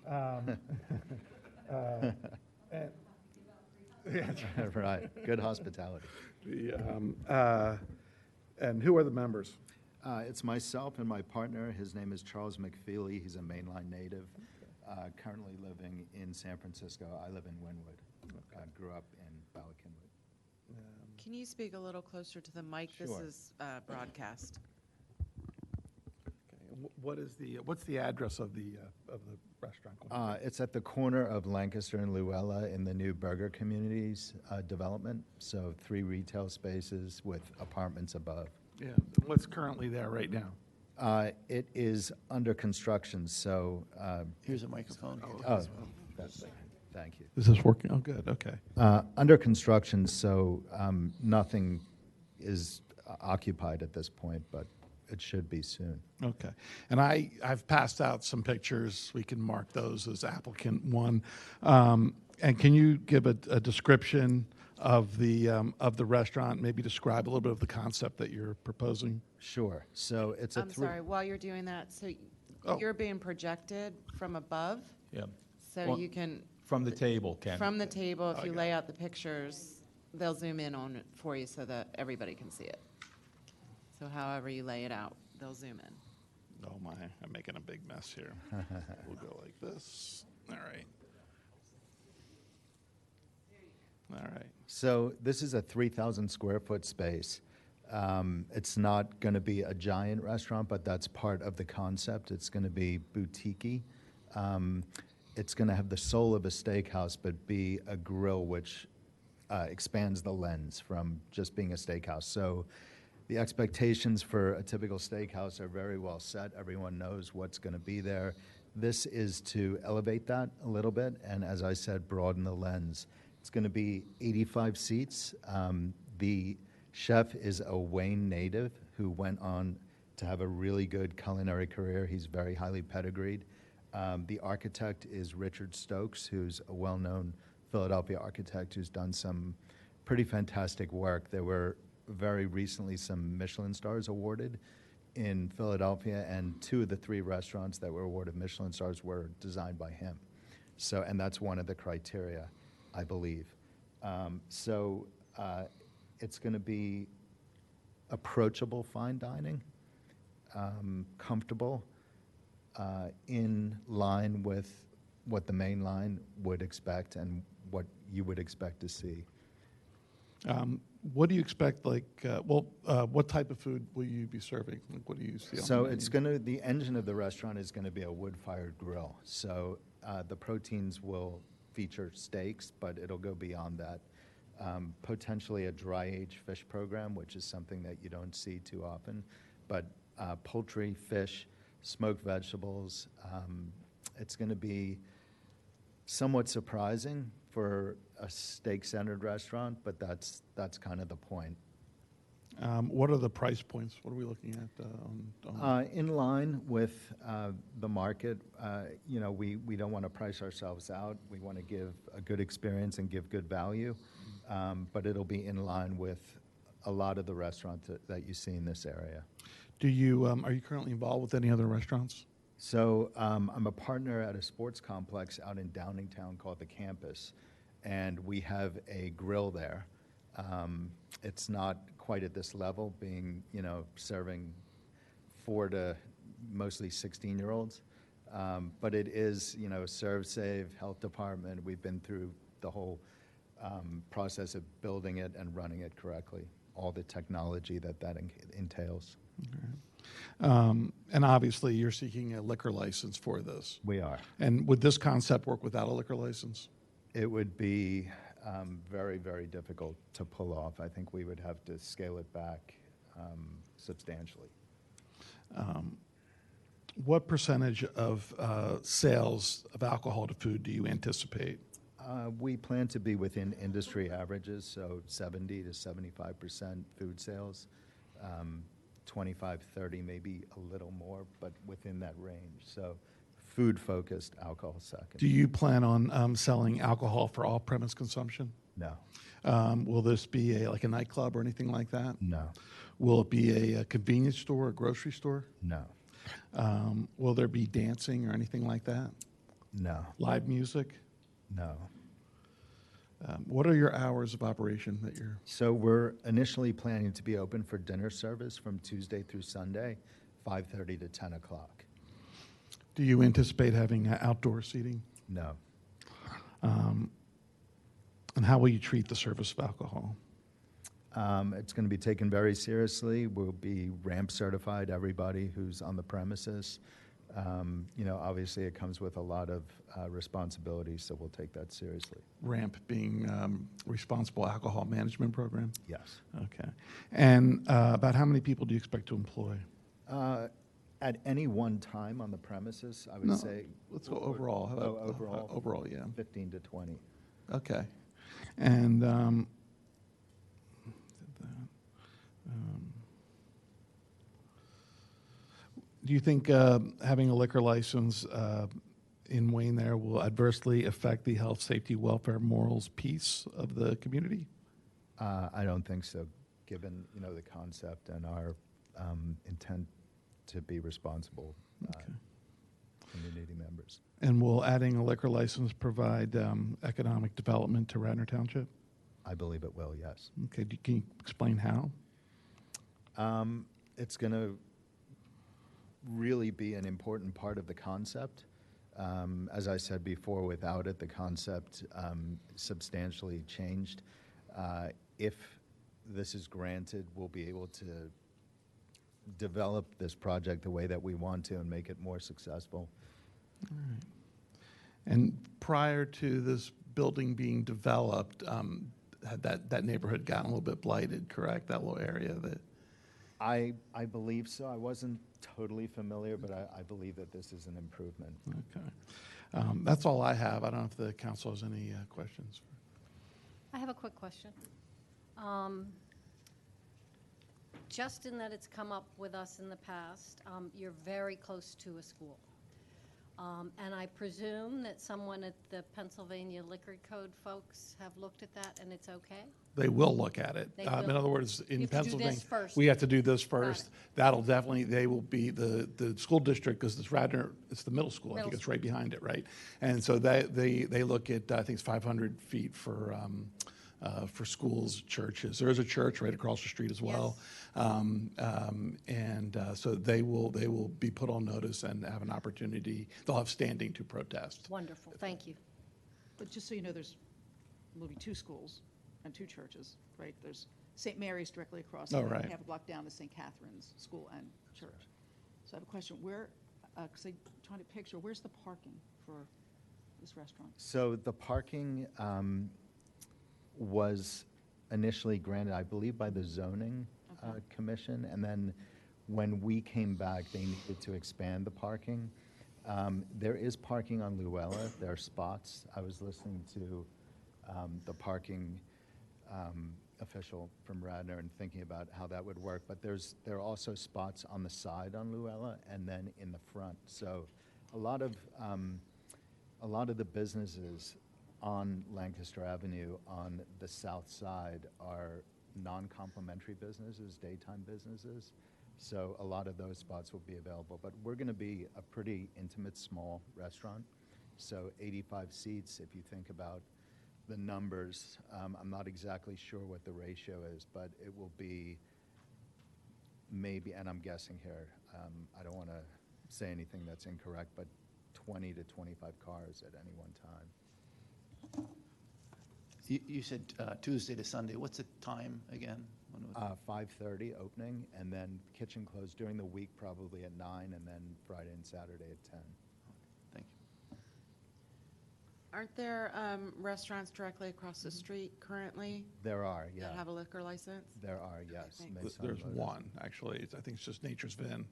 All right. And, yeah, Right, good hospitality. and who are the members? It's myself and my partner. His name is Charles McFeely. He's a mainline native, currently living in San Francisco. I live in Wynwood. Grew up in Bala Cynwyd. Can you speak a little closer to the mic? This Sure. is broadcast. Okay. What's the address of the restaurant? It's at the corner of Lancaster and Luella in the new Burger Communities development. So 3 retail spaces with apartments above. Yeah. What's currently there right now? It is under construction, so. Here's a microphone. Thank you. Is this working? Oh, good. Okay. Under construction, so nothing is occupied at this point, but it should be soon. Okay. And I've passed out some pictures. We can mark those as applicant 1. And can you give a description of the restaurant? Maybe describe a little bit of the concept that you're proposing. Sure. So it's a I'm sorry, while you're doing that, so you're being projected from above? Yeah. So Well, you can, From the table, Ken. from the table, if you Okay. lay out the pictures, they'll zoom in on it for you so that everybody can see it. So however you lay it out, they'll zoom in. Oh my, I'm making a big mess here. We'll go like this. All right. All right. So this is a 3,000 square foot space. It's not going to be a giant restaurant, but that's part of the concept. It's going to be boutique-y. It's going to have the soul of a steakhouse, but be a grill which expands the lens from just being a steakhouse. So the expectations for a typical steakhouse are very well set. Everyone knows what's going to be there. This is to elevate that a little bit, and as I said, broaden the lens. It's going to be 85 seats. The chef is a Wayne native who went on to have a really good culinary career. He's very highly pedigreed. The architect is Richard Stokes, who's a well-known Philadelphia architect who's done some pretty fantastic work. There were very recently some Michelin stars awarded in Philadelphia, and 2 of the 3 restaurants that were awarded Michelin stars were designed by him. So, and that's one of the criteria, I believe. It's going to be approachable fine dining, comfortable, in line with what the main line would expect and what you would expect to see. What do you expect, what type of food will you be serving? Like, what do you see on So the it's menu? going to, the engine of the restaurant is going to be a wood-fired grill. So the proteins will feature steaks, but it'll go beyond that. Potentially a dry-aged fish program, which is something that you don't see too often, but poultry, fish, smoked vegetables. It's going to be somewhat surprising for a steak-centered restaurant, but that's kind of the point. What are the price points? What are we looking at? In line with the market, we don't want to price ourselves out. We want to give a good experience and give good value, but it'll be in line with a lot of the restaurants that you see in this area. Are you currently involved with any other restaurants? So I'm a partner at a sports complex out in Downingtown called The Campus, and we have a grill there. It's not quite at this level, being, serving 4 to mostly 16-year-olds, but it is, serve, save, health department. We've been through the whole process of building it and running it correctly all the technology that entails. And obviously, you're seeking a liquor license for this. We are. And would this concept work without a liquor license? It would be very, very difficult to pull off. I think we would have to scale it back substantially. What percentage of sales of alcohol to food do you anticipate? We plan to be within industry averages, so 70 to 75% food sales, 25, 30, maybe a little more, but within that range. So food-focused, alcohol second. Do you plan on selling alcohol for off-premise consumption? No, Will this be like a nightclub or anything like that? no, Will it be a convenience store, a grocery store? no, Will there be dancing or anything like that? no, Live music? no. What are your hours of operation that you're? So we're initially planning to be open for dinner service from Tuesday through Sunday, 5:30 to 10 o'clock. Do you anticipate having outdoor seating? No. And how will you treat the service of alcohol? It's going to be taken very seriously. We'll be ramp certified, everybody who's on the premises. Obviously it comes with a lot of responsibility, so we'll take that seriously. RAMP being Responsible Alcohol Management Program? Yes. Okay. And about how many people do you expect to employ? At any one time on the premises, I would No, say. let's go overall. How about, Overall? overall, yeah. 15 to 20. Okay. And do you think having a liquor license in Wayne there will adversely affect the health, safety, welfare, morals piece of the community? I don't think so, given, the concept and our intent to be responsible community members. And will adding a liquor license provide economic development to Radnor Township? I believe it will, yes. Okay, can you explain how? It's going to really be an important part of the concept. As I said before, without it, the concept substantially changed. If this is granted, we'll be able to develop this project the way that we want to and make it more successful. All right. And prior to this building being developed, had that neighborhood gotten a little bit blighted, correct? That little area that. I believe so. I wasn't totally familiar, but I believe that this is an improvement. Okay. That's all I have. I don't know if the council has any questions. I have a quick question. Just in that it's come up with us in the past, you're very close to a school. And I presume that someone at the Pennsylvania Liquor Code folks have looked at that and it's okay? They will look at it. They In will. other words, in You have to do this Pennsylvania, first. we have to do this Got first. it. That'll definitely, they will be, the school district, because it's Radnor, it's the middle school, I Middle think it's right behind it, right? And so they look at, I think it's 500 feet for schools, churches. There is a church right across the street as well. So they will be put on notice and have an opportunity, they'll have standing to protest. Wonderful, thank you. But just so you know, there's maybe 2 schools and 2 churches, right? There's St. Mary's directly across. Oh, and then right. half a block down is St. Catherine's School and Church. So I have a question. Where, because I'm trying to picture, where's the parking for this restaurant? So the parking was initially granted, I believe, by the zoning commission, and then when we came back, they needed to expand the parking. There is parking on Luella. There are spots. I was listening to the parking official from Radnor and thinking about how that would work, but there are also spots on the side on Luella and then in the front. So a lot of the businesses on Lancaster Avenue on the south side are non-complimentary businesses, daytime businesses. So a lot of those spots will be available. But we're going to be a pretty intimate, small restaurant. So 85 seats, if you think about the numbers. I'm not exactly sure what the ratio is, but it will be maybe, and I'm guessing here, I don't want to say anything that's incorrect, but 20 to 25 cars at any one time. You said Tuesday to Sunday. What's the time again? When was it? 5:30 opening, and then kitchen closed during the week, probably at 9, and then Friday and Saturday at 10. Thank you. Aren't there restaurants directly across the street currently There are, yeah. that have a liquor license? There are, yes. thanks. Maison There's Lotus. one, actually. I think it's just Nature's Vin.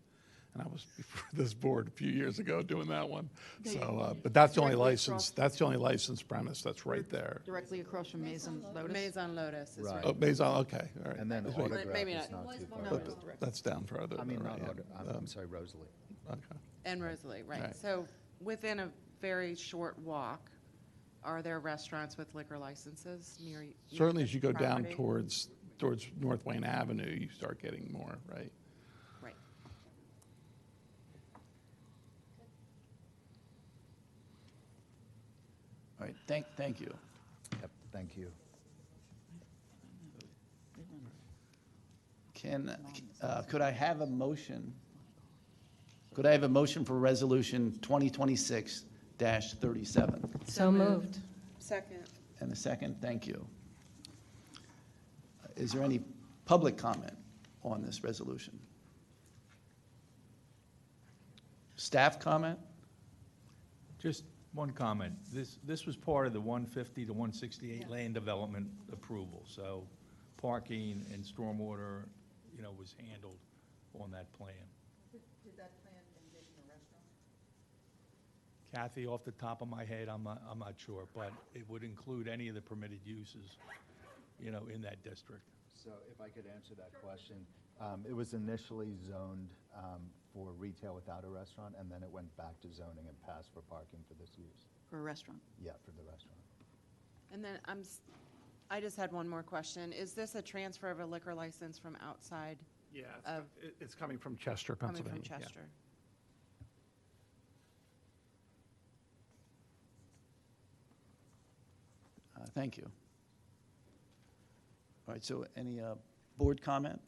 And I was before this board a few years ago doing that one. So, but that's the only Directly license, across- that's the only licensed premise that's right there. Directly across from Maison Lotus. Maison Lotus is Right. right. Oh, Maison, okay, all right. And then That's right. Autograph Maybe is not. not too No, far. it's direct. That's down further. I mean, right, not yeah. I'm sorry, Rosalie. Okay. And Rosalie, right. Right. So within a very short walk, are there restaurants with liquor licenses near? Certainly, as you go down property? towards North Wayne Avenue, you start getting more, right? Right. All right, thank you. Yep, thank you. Could I have a motion? Could I have a motion for Resolution 2026-37? So moved. Second. And a second, thank you. Is there any public comment on this resolution? Staff comment? Just one comment. This was part of the 150 to 168 land development approval, so parking and stormwater, was handled on that plan. Did that plan envision a restaurant? Kathy, off the top of my head, I'm not sure, but it would include any of the permitted uses, in that district. So if I could answer that question, it was initially zoned for retail without a restaurant, and then it went back to zoning and passed for parking for this use. For a restaurant? Yeah, for the restaurant. And then I just had one more question. Is this a transfer of a liquor license from outside, Yeah, Of- it's coming from Chester, coming Pennsylvania. from yeah. Chester? Thank you. All right, so any board comment?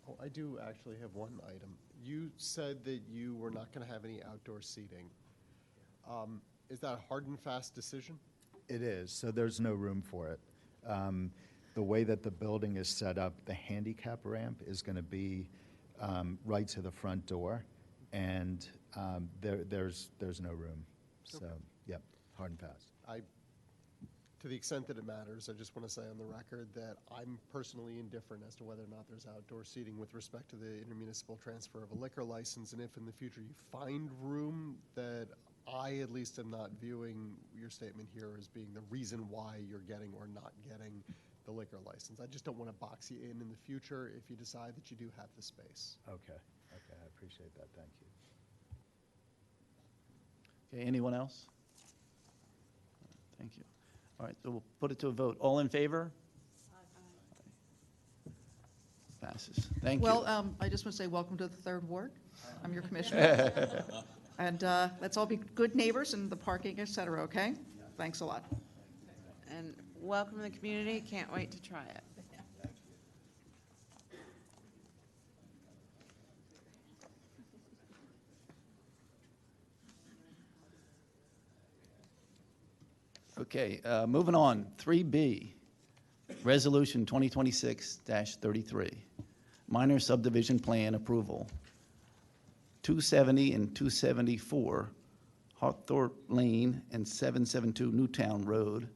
Oh, I do actually have one item. You said that you were not going to have any outdoor seating. Is that a hard and fast decision? It is, so there's no room for it. The way that the building is set up, the handicap ramp is going to be right to the front door, and there's no room. So, yep, hard and fast. To the extent that it matters, I just want to say on the record that I'm personally indifferent as to whether or not there's outdoor seating with respect to the intermunicipal transfer of a liquor license, and if in the future you find room, that I at least am not viewing your statement here as being the reason why you're getting or not getting the liquor license. I just don't want to box you in the future if you decide that you do have the space. Okay, I appreciate that, thank you. Okay, anyone else? Thank you. All right, so we'll put it to a vote. All in favor? Passes. Thank you. Well, I just want to say welcome to the Third Ward. I'm your commissioner. And let's all be good neighbors and the parking, et cetera, okay? Thanks a lot. And welcome to the community. Can't wait to try it. Okay, moving on, 3B, Resolution 2026-33, minor subdivision plan approval. 270 and 274 Hawthorpe Lane and 772 Newtown Road,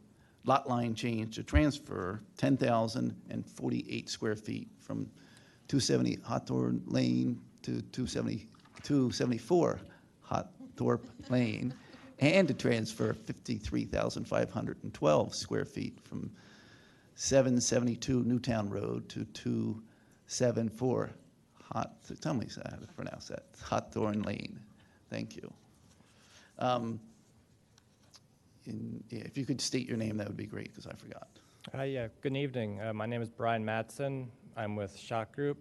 lot line change to transfer 10,048 square feet from 270 Hawthorne Lane to 274 Hawthorpe Lane, and to transfer 53,512 square feet from 772 Newtown Road to 274 tell me how to pronounce that, Hawthorne Lane. Thank you. If you could state your name, that would be great, because I forgot. Yeah, good evening. My name is Brian Matson. I'm with Shock Group.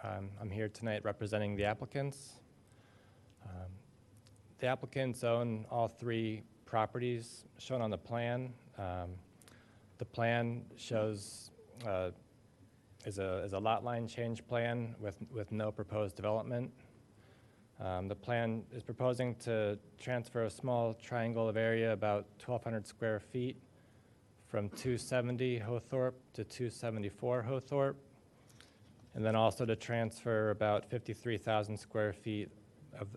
I'm here tonight representing the applicants. The applicants own all three properties shown on the plan. The plan shows is a lot line change plan with no proposed development. The plan is proposing to transfer a small triangle of area about 1,200 square feet from 270 Hawthorpe to 274 Hawthorpe. and then also to transfer about 53,000 square feet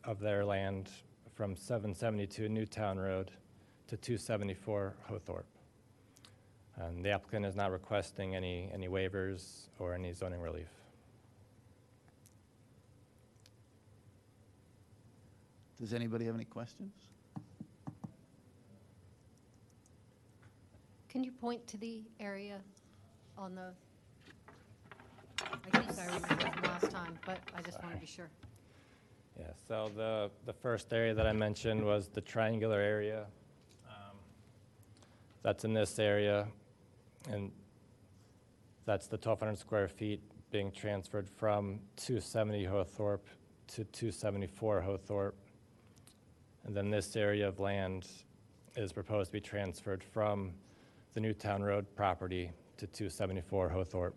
of their land from 772 Newtown Road to 274 Hothorpe. And the applicant is not requesting any waivers or any zoning relief. Does anybody have any questions? Can you point to the area on the, I think I remember from last time, but I just want to be sure. Yeah, so the first area that I mentioned was the triangular area. That's in this area, and that's the 1,200 square feet being transferred from 270 Hothorpe to 274 Hothorpe. And then this area of land is proposed to be transferred from the Newtown Road property to 274 Hothorpe.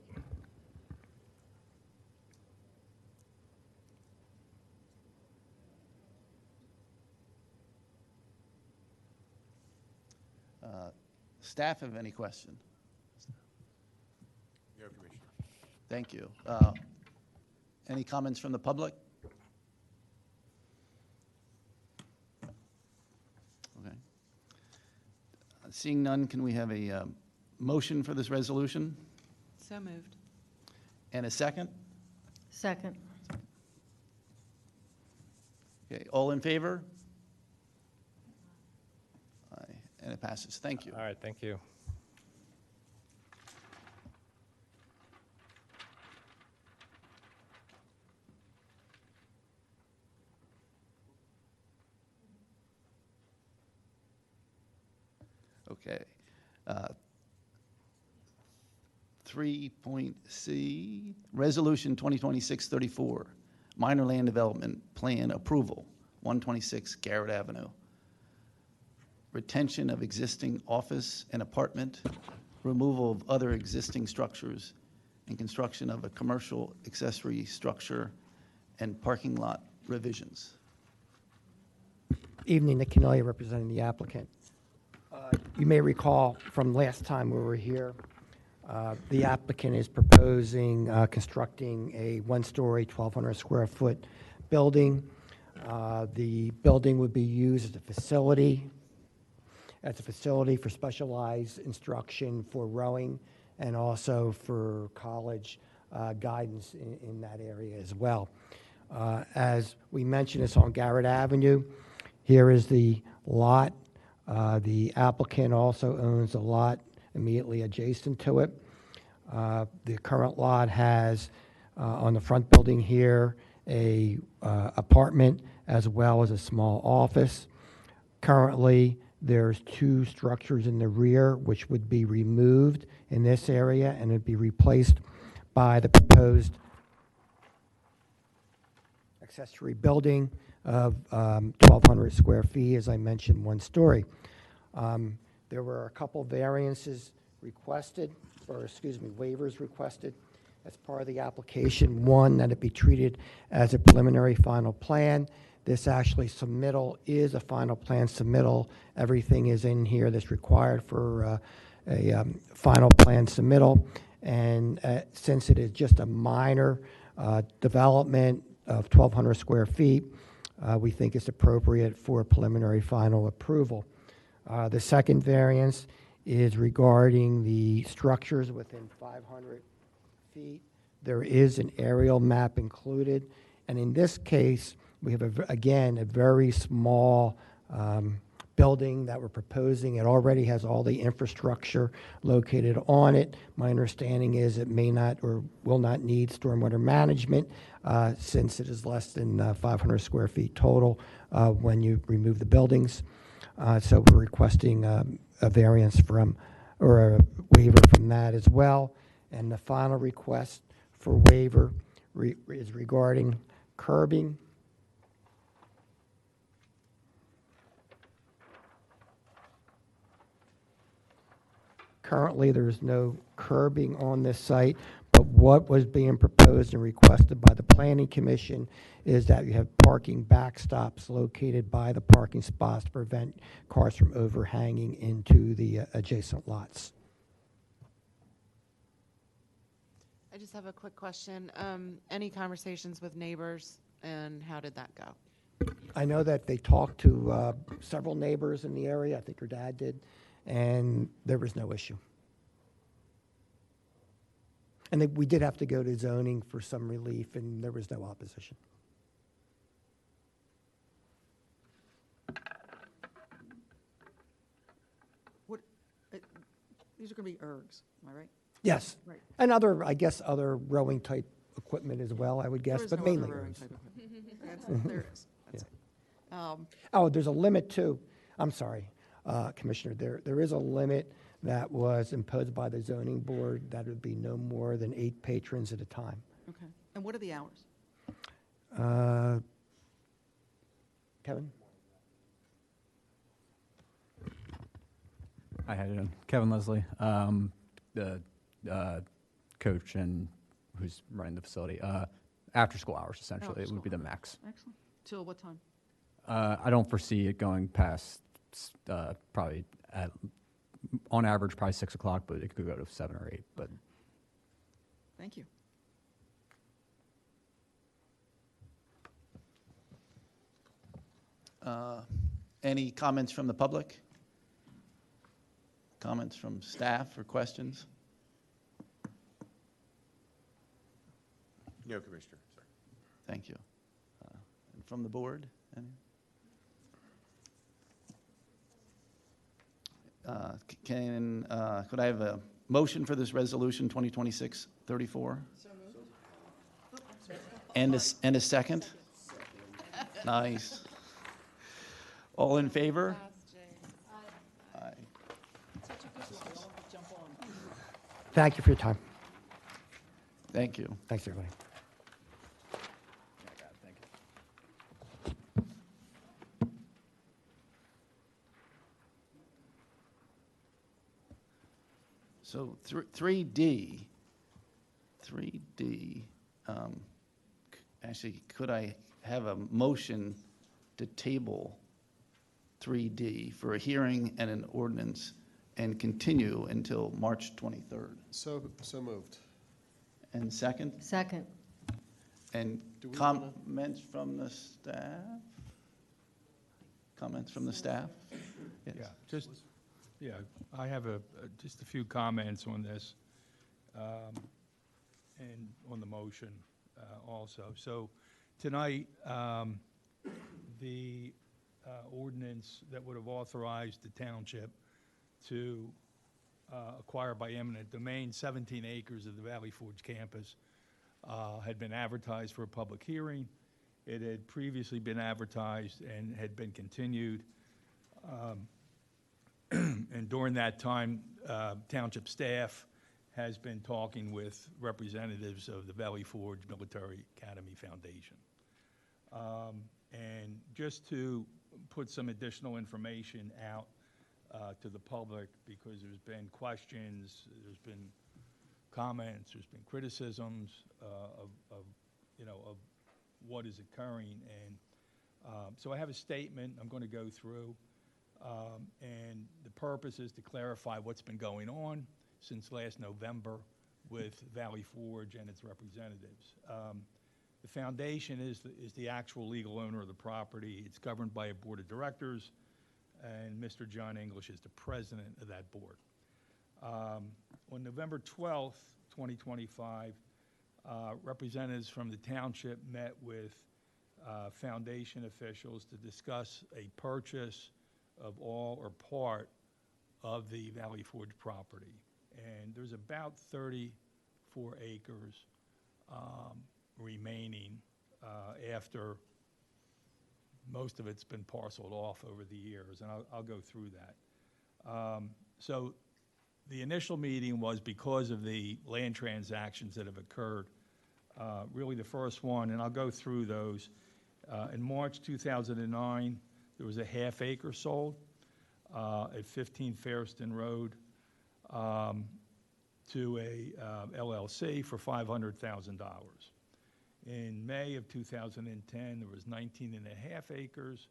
Staff have any question? No, Commissioner. Thank you. Any comments from the public? Okay. Seeing none, can we have a motion for this resolution? So moved. And a second? Second. Okay, all in favor? Aye, and it passes. Thank you. All right, thank you. Okay. 3.C, Resolution 2026-34, Minor Land Development Plan Approval, 126 Garrett Avenue. Retention of existing office and apartment, removal of other existing structures, and construction of a commercial accessory structure and parking lot revisions. Evening, Nick Canoia representing the applicant. You may recall from last time we were here, the applicant is proposing constructing a one-story, 1,200 square foot building. The building would be used as a facility for specialized instruction for rowing and also for college guidance in that area as well. As we mentioned, it's on Garrett Avenue. Here is the lot. The applicant also owns a lot immediately adjacent to it. The current lot has, on the front building here, a apartment as well as a small office. Currently, there's two structures in the rear which would be removed in this area and would be replaced by the proposed accessory building of 1,200 square feet, as I mentioned, one story. There were a couple variances requested, or excuse me, waivers requested as part of the application. One, that it be treated as a preliminary final plan. This actually submittal is a final plan submittal. Everything is in here that's required for a final plan submittal. And since it is just a minor development of 1,200 square feet, we think it's appropriate for preliminary final approval. The second variance is regarding the structures within 500 feet. There is an aerial map included, and in this case, we have, again, a very small building that we're proposing. It already has all the infrastructure located on it. My understanding is it may not or will not need stormwater management since it is less than 500 square feet total when you remove the buildings. So we're requesting a variance from, or a waiver from that as well. And the final request for waiver is regarding curbing. Currently, there's no curbing on this site, but what was being proposed and requested by the Planning Commission is that you have parking backstops located by the parking spots to prevent cars from overhanging into the adjacent lots. I just have a quick question. Any conversations with neighbors, and how did that go? I know that they talked to several neighbors in the area, I think her dad did, and there was no issue. And we did have to go to zoning for some relief, and there was no opposition. What, these are going to be ergs, am I right? Yes. Right. And other, I guess, other rowing type equipment as well, I would guess, There is but no mainly other rowing ergs. type equipment. There is, that's it. Oh, there's a limit too. I'm sorry, Commissioner. There is a limit that was imposed by the zoning board that would be no more than 8 patrons at a time. Okay. And what are the hours? Kevin? Hi, how you doing? Kevin Leslie, the coach and who's running the facility. After school hours, essentially, it would be the max. Excellent. Till what time? I don't foresee it going past probably on average probably 6 o'clock, but it could go to 7 or 8. But Thank you. Any comments from the public? Comments from staff or questions? No, Commissioner. Sorry. Thank you. And from the board? Any? Could I have a motion for this resolution 2026-34? And a second? Nice. All in favor? Aye. Thank you for your time. Thank you. Thanks, everybody. So 3D, actually, could I have a motion to table 3D for a hearing and an ordinance and continue until March 23rd? So moved. And second? Second. And Do we wanna- comments from the staff? Comments from the staff? Yes. Yeah, I have just a few comments on this, and on the motion also. So tonight, the ordinance that would have authorized the township to acquire by eminent domain 17 acres of the Valley Forge campus had been advertised for a public hearing. It had previously been advertised and had been continued. And during that time, township staff has been talking with representatives of the Valley Forge Military Academy Foundation. And just to put some additional information out to the public, because there's been questions, there's been comments, there's been criticisms of what is occurring. And so I have a statement I'm going to go through. And the purpose is to clarify what's been going on since last November with Valley Forge and its representatives. The foundation is the actual legal owner of the property. It's governed by a board of directors, and Mr. John English is the president of that board. On November 12th, 2025, representatives from the township met with foundation officials to discuss a purchase of all or part of the Valley Forge property. And there's about 34 acres remaining after most of it's been parceled off over the years, and I'll go through that. So the initial meeting was because of the land transactions that have occurred. Really the first one, and I'll go through those. In March 2009, there was a half acre sold at 15 Fairston Road to a LLC for $500,000. In May of 2010, there was 19 and a half acres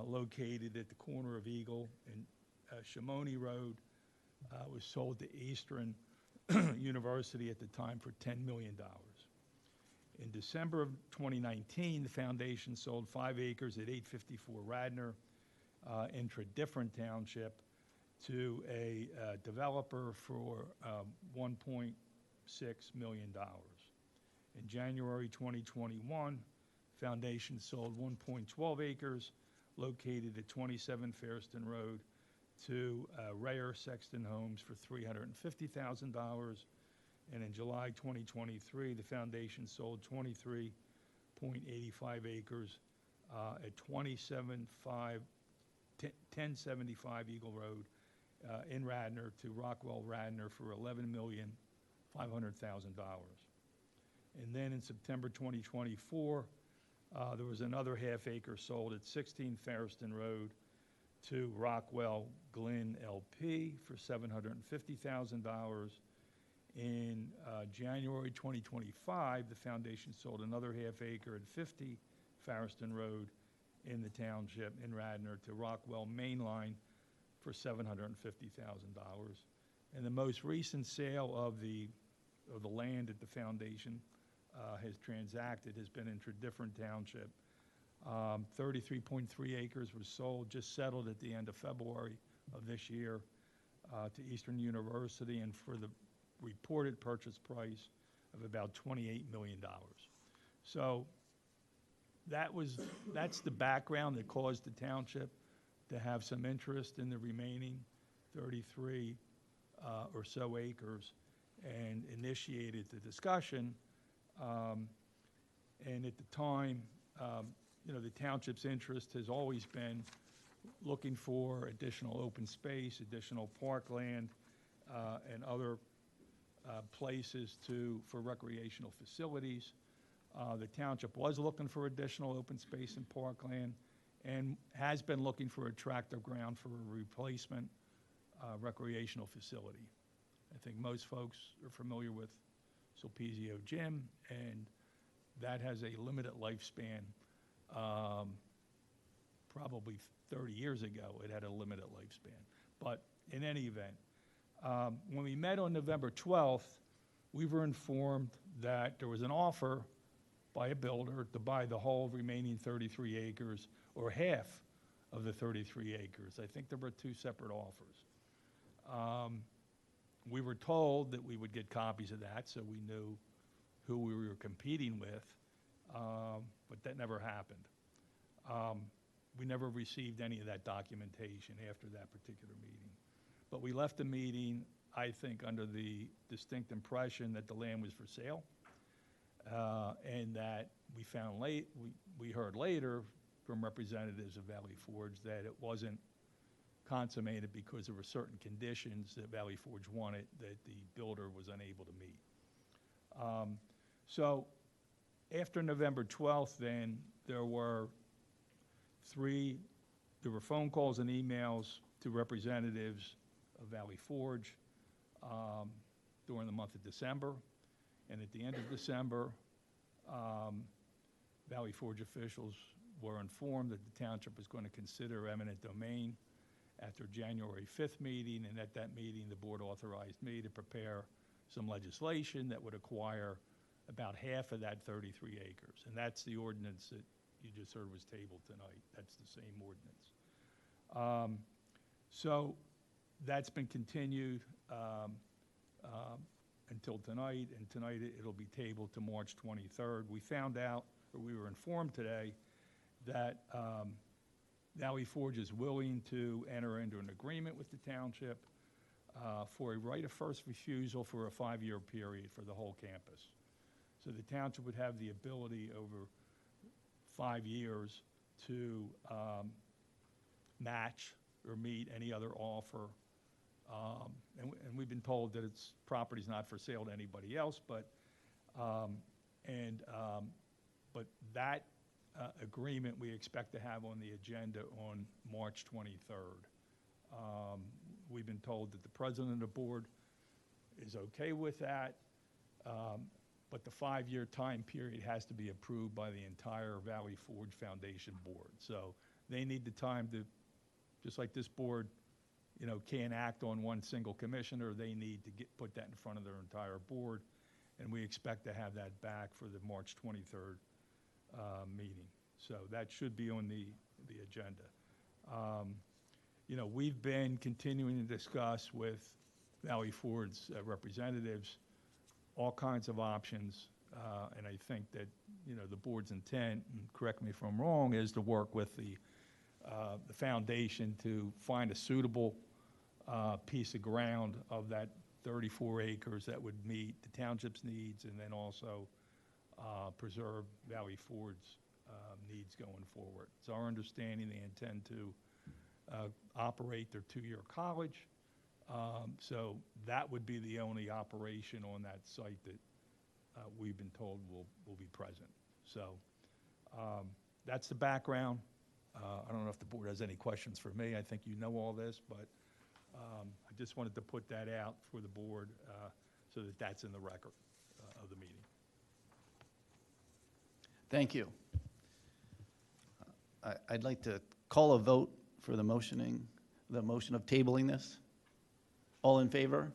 located at the corner of Eagle and Shimoni Road. Was sold to Eastern University at the time for $10 million. In December of 2019, the foundation sold 5 acres at 854 Radnor in Different Township to a developer for $1.6 million. In January 2021, foundation sold 1.12 acres located at 27 Fairston Road to Rayer Sexton Homes for $350,000. And in July 2023, the foundation sold 23.85 acres at 1075 Eagle Road in Radnor to Rockwell Radnor for $11,500,000. And then in September 2024, there was another half acre sold at 16 Fairston Road to Rockwell Glen LP for $750,000. In January 2025, the foundation sold another half acre at 50 Fairston Road in the township in Radnor to Rockwell Mainline for $750,000. And the most recent sale of the land at the foundation has transacted has been in Different Township. 33.3 acres was sold, just settled at the end of February of this year to Eastern University, and for the reported purchase price of about $28 million. So that's the background that caused the township to have some interest in the remaining 33 or so acres and initiated the discussion. And at the time, the township's interest has always been looking for additional open space, additional parkland, and other places for recreational facilities. The township was looking for additional open space and parkland and has been looking for a tract of ground for a replacement recreational facility. I think most folks are familiar with Sulpizio Gym, and that has a limited lifespan. Probably 30 years ago, it had a limited lifespan. But in any event, when we met on November 12th, we were informed that there was an offer by a builder to buy the whole remaining 33 acres or half of the 33 acres. I think there were 2 separate offers. We were told that we would get copies of that, so we knew who we were competing with, but that never happened. We never received any of that documentation after that particular meeting. But we left the meeting, I think, under the distinct impression that the land was for sale, and that we heard later from representatives of Valley Forge that it wasn't consummated because there were certain conditions that Valley Forge wanted that the builder was unable to meet. So after November 12th, then there were phone calls and emails to representatives of Valley Forge during the month of December. And at the end of December, Valley Forge officials were informed that the township was going to consider eminent domain at their January 5th meeting, and at that meeting, the board authorized me to prepare some legislation that would acquire about half of that 33 acres. And that's the ordinance that you just heard was tabled tonight. That's the same ordinance. So that's been continued until tonight, and tonight it'll be tabled to March 23rd. We found out, or we were informed today, that Valley Forge is willing to enter into an agreement with the township for a right of first refusal for a 5-year period for the whole campus. So the township would have the ability over 5 years to match or meet any other offer. And we've been told that its property's not for sale to anybody else, but that agreement we expect to have on the agenda on March 23rd. We've been told that the president of the board is okay with that, but the 5-year time period has to be approved by the entire Valley Forge Foundation board. So they need the time to, just like this board can't act on one single commissioner. They need to put that in front of their entire board, and we expect to have that back for the March 23rd meeting. So that should be on the agenda. We've been continuing to discuss with Valley Ford's representatives all kinds of options, and I think that, the board's intent, and correct me if I'm wrong, is to work with the foundation to find a suitable piece of ground of that 34 acres that would meet the township's needs and then also preserve Valley Ford's needs going forward. It's our understanding they intend to operate their 2-year college. So that would be the only operation on that site that we've been told will be present. So that's the background. I don't know if the board has any questions for me. I think you know all this, but I just wanted to put that out for the board so that that's in the record of the meeting. Thank you. I'd like to call a vote for the motion of tabling this. All in favor?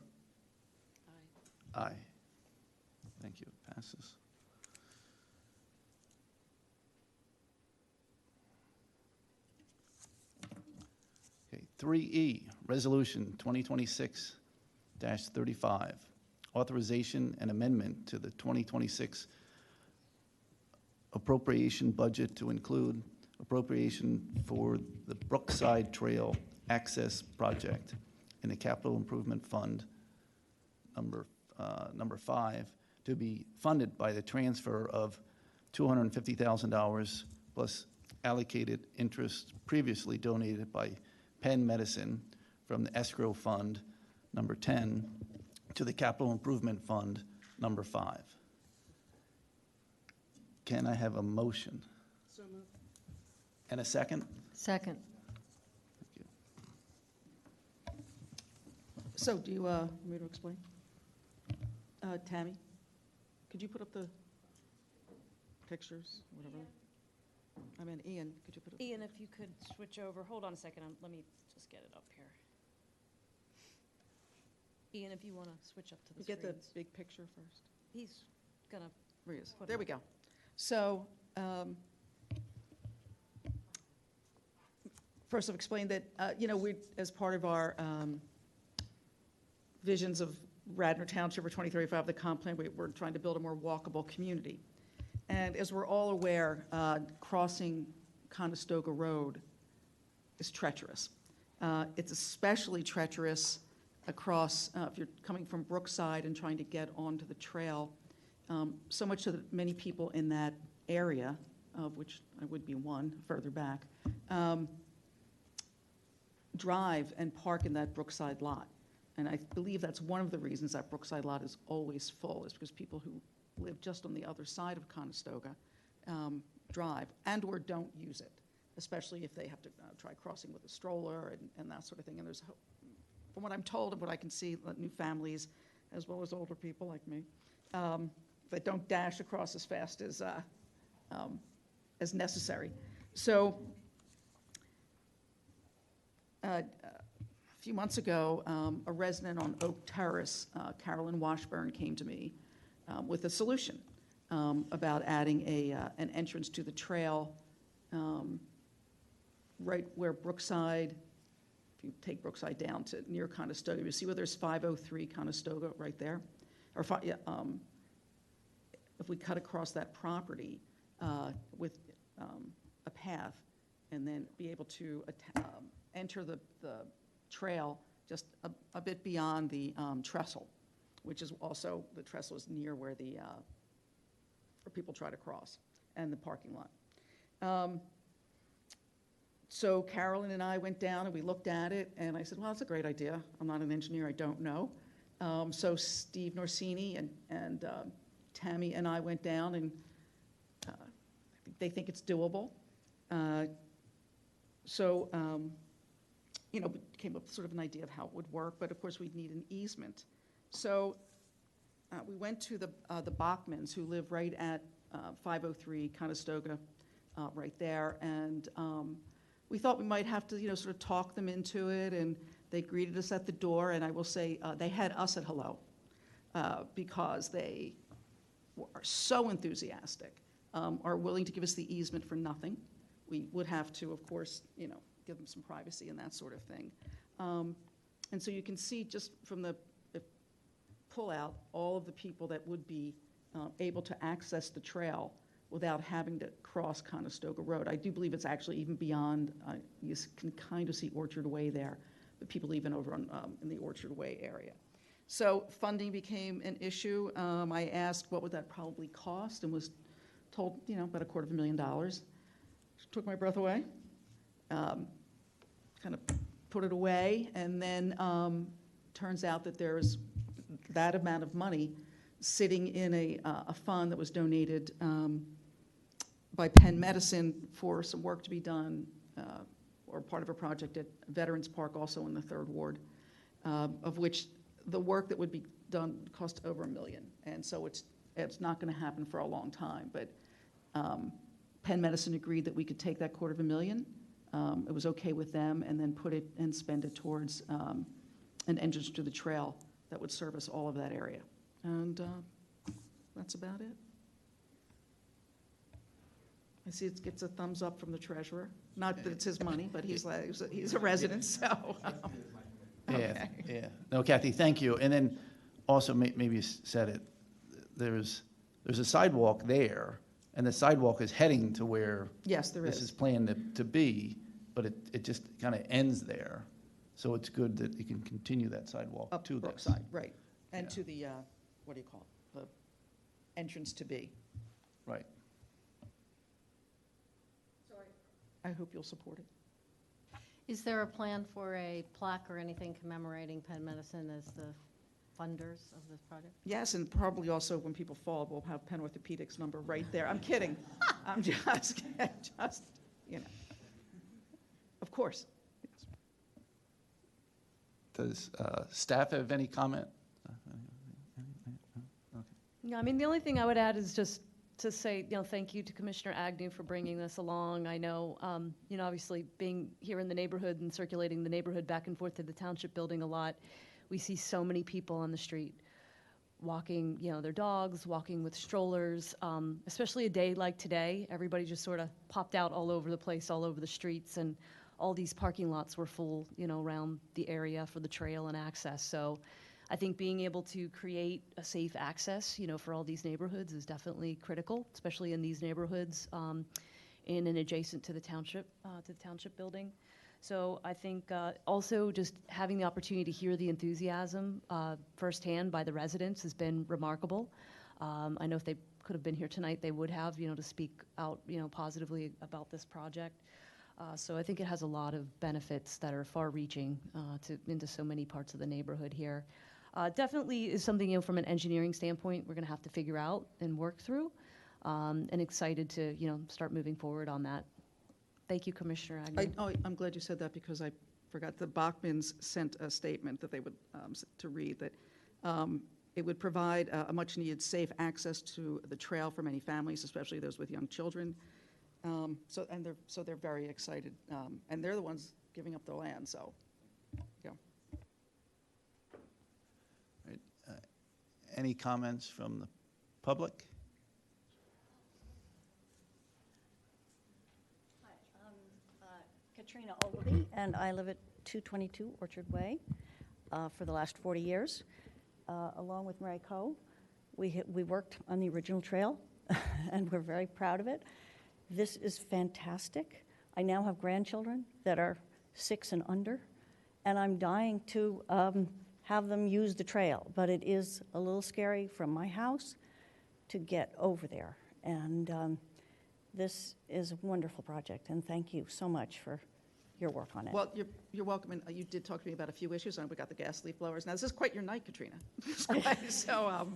Aye. Aye. Thank you. Passes. Okay, 3E, Resolution 2026-35, authorization and amendment to the 2026 appropriation budget to include appropriation for the Brookside Trail Access Project in the Capital Improvement Fund number 5 to be funded by the transfer of $250,000 plus allocated interest previously donated by Penn Medicine from the escrow fund number 10 to the Capital Improvement Fund number 5. Can I have a motion? So moved. And a second? Second. Thank you. So do you want me to explain? Tammy, could you put up the pictures, whatever? I mean, Ian, could you put up? Ian, if you could switch over, hold on a second, let me just get it up here. Ian, if you want to switch up to the Get the screens. big picture first. He's gonna. Where he is. Put There it we up. go. So, first I've explained that, we, as part of our visions of Radnor Township for 2035, the comp plan, we're trying to build a more walkable community. And as we're all aware, crossing Conestoga Road is treacherous. It's especially treacherous across, if you're coming from Brookside and trying to get onto the trail, so much so that many people in that area, of which I would be one further back, drive and park in that Brookside lot. And I believe that's one of the reasons that Brookside lot is always full, is because people who live just on the other side of Conestoga drive and or don't use it, especially if they have to try crossing with a stroller and that sort of thing. And there's, from what I'm told and what I can see, new families, as well as older people like me, that don't dash across as fast as necessary. So a few months ago, a resident on Oak Terrace, Carolyn Washburn, came to me with a solution about adding an entrance to the trail right where Brookside, if you take Brookside down to near Conestoga, you see where there's 503 Conestoga right there? Or if we cut across that property with a path and then be able to enter the trail just a bit beyond the trestle, which is also, the trestle is near where where people try to cross, and the parking lot. So Carolyn and I went down and we looked at it, and I said, well, that's a great idea. I'm not an engineer, I don't know. So Steve Norsini and Tammy and I went down, and they think it's doable. We came up with sort of an idea of how it would work, but of course we'd need an easement. So we went to the Bachmans, who live right at 503 Conestoga, right there, and we thought we might have to, sort of talk them into it, and They greeted us at the door, and I will say, they had us at hello, because they are so enthusiastic, are willing to give us the easement for nothing. We would have to, of course, give them some privacy and that sort of thing. And so you can see just from the pull out all of the people that would be able to access the trail without having to cross Conestoga Road. I do believe it's actually even beyond, you can kind of see Orchard Way there, but people even over on, in the Orchard Way area. So funding became an issue. I asked what would that probably cost and was told, about $250,000. Took my breath away, kind of put it away, and then turns out that there's that amount of money sitting in a fund that was donated by Penn Medicine for some work to be done, or part of a project at Veterans Park, also in the 3rd Ward, of which the work that would be done cost over $1 million. And so it's not going to happen for a long time. But Penn Medicine agreed that we could take that $250,000. It was okay with them, and then put it and spend it towards an entrance to the trail that would service all of that area. And that's about it. I see it gets a thumbs up from the treasurer. Not that it's his money, but he's a resident, so. Yeah, yeah. No, Kathy, thank you. And then also, maybe you said it, there's a sidewalk there, and the sidewalk is heading to where Yes, there this is. is planned to be, but it just kind of ends there. So it's good that you can continue that sidewalk Up to this. Brookside, right. And Yeah. to the, what do you call it? The entrance to B. Right. I hope you'll support it. Is there a plan for a plaque or anything commemorating Penn Medicine as the funders of this project? Yes, and probably also when people fall, we'll have Penn Orthopedics number right there. I'm kidding. I'm just, of course. Does staff have any comment? No, I mean, the only thing I would add is just to say, thank you to Commissioner Agnew for bringing this along. I know, obviously being here in the neighborhood and circulating the neighborhood back and forth to the Township building a lot, we see so many people on the street walking, their dogs, walking with strollers, especially a day like today. Everybody just sort of popped out all over the place, all over the streets, and all these parking lots were full, around the area for the trail and access. So I think being able to create a safe access, for all these neighborhoods is definitely critical, especially in these neighborhoods, in and adjacent to the Township building. So I think also just having the opportunity to hear the enthusiasm firsthand by the residents has been remarkable. I know if they could have been here tonight, they would have, to speak out, positively about this project. So I think it has a lot of benefits that are far-reaching into so many parts of the neighborhood here. Definitely is something, from an engineering standpoint, we're going to have to figure out and work through, and excited to, start moving forward on that. Thank you, Commissioner Agnew. I'm glad you said that, because I forgot. The Bachmans sent a statement that they would, to read, that it would provide a much-needed safe access to the trail for many families, especially those with young children. So they're very excited, and they're the ones giving up the land, so, yeah. Right. Any comments from the public? Hi, I'm Katrina Ogilvy, and I live at 222 Orchard Way for the last 40 years, along with Mary Coe. We worked on the original trail, and we're very proud of it. This is fantastic. I now have grandchildren that are 6 and under, and I'm dying to have them use the trail, but it is a little scary from my house to get over there. And this is a wonderful project, and thank you so much for your work on it. Well, you're welcome, and you did talk to me about a few issues, and we got the gas leaf blowers. Now, this is quite your night, Katrina. So,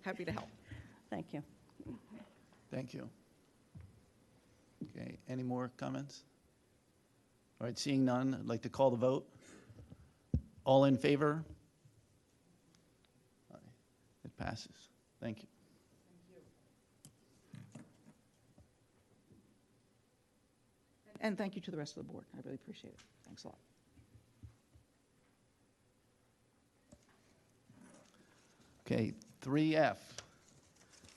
happy to help. Thank you. Thank you. Okay, any more comments? All right, seeing none, I'd like to call the vote. All in favor? Aye. It passes. Thank you. And thank you to the rest of the board. I really appreciate it. Thanks a lot. Okay, 3F,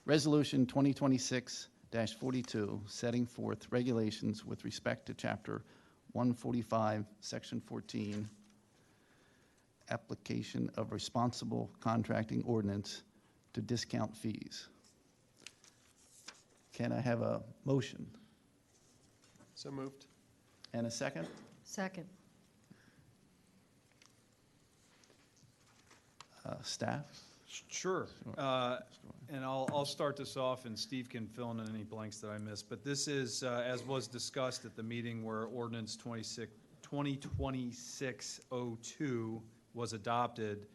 Resolution 2026-42, setting forth regulations with respect to Chapter 145, Section 14, application of responsible contracting ordinance to discount fees. Can I have a motion So moved. and a second? Second. Staff? Sure. And I'll start this off, and Steve can fill in any blanks that I missed. But this is, as was discussed at the meeting where ordinance 2026-02 was adopted.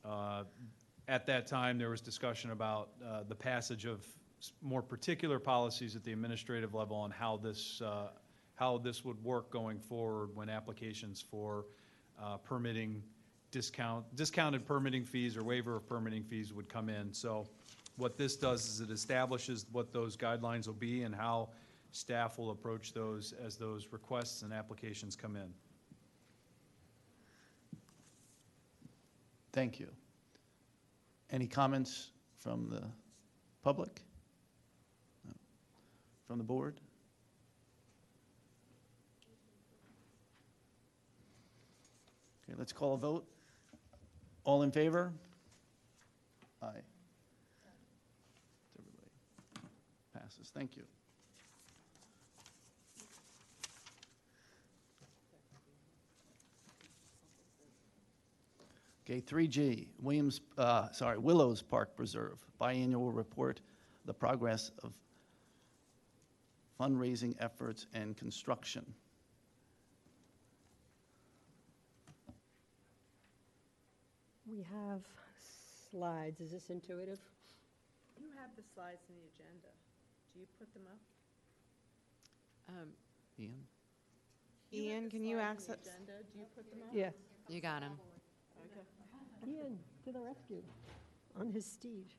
At that time, there was discussion about the passage of more particular policies at the administrative level on how this would work going forward when applications for permitting discounted permitting fees or waiver of permitting fees would come in. So what this does is it establishes what those guidelines will be and how staff will approach those as those requests and applications come in. Thank you. Any comments from the public? No. From the board? Okay, let's call a vote. All in favor? Aye. Everybody passes. Thank you. Okay, 3G, Willows Park Preserve, biannual report, the progress of fundraising efforts and construction. We have slides. Is this intuitive? You have the slides in the agenda. Do you put them up? Ian? Ian, can you access? Do you put them up? Yeah. You got them. Okay. Ian, to the rescue, on his steed.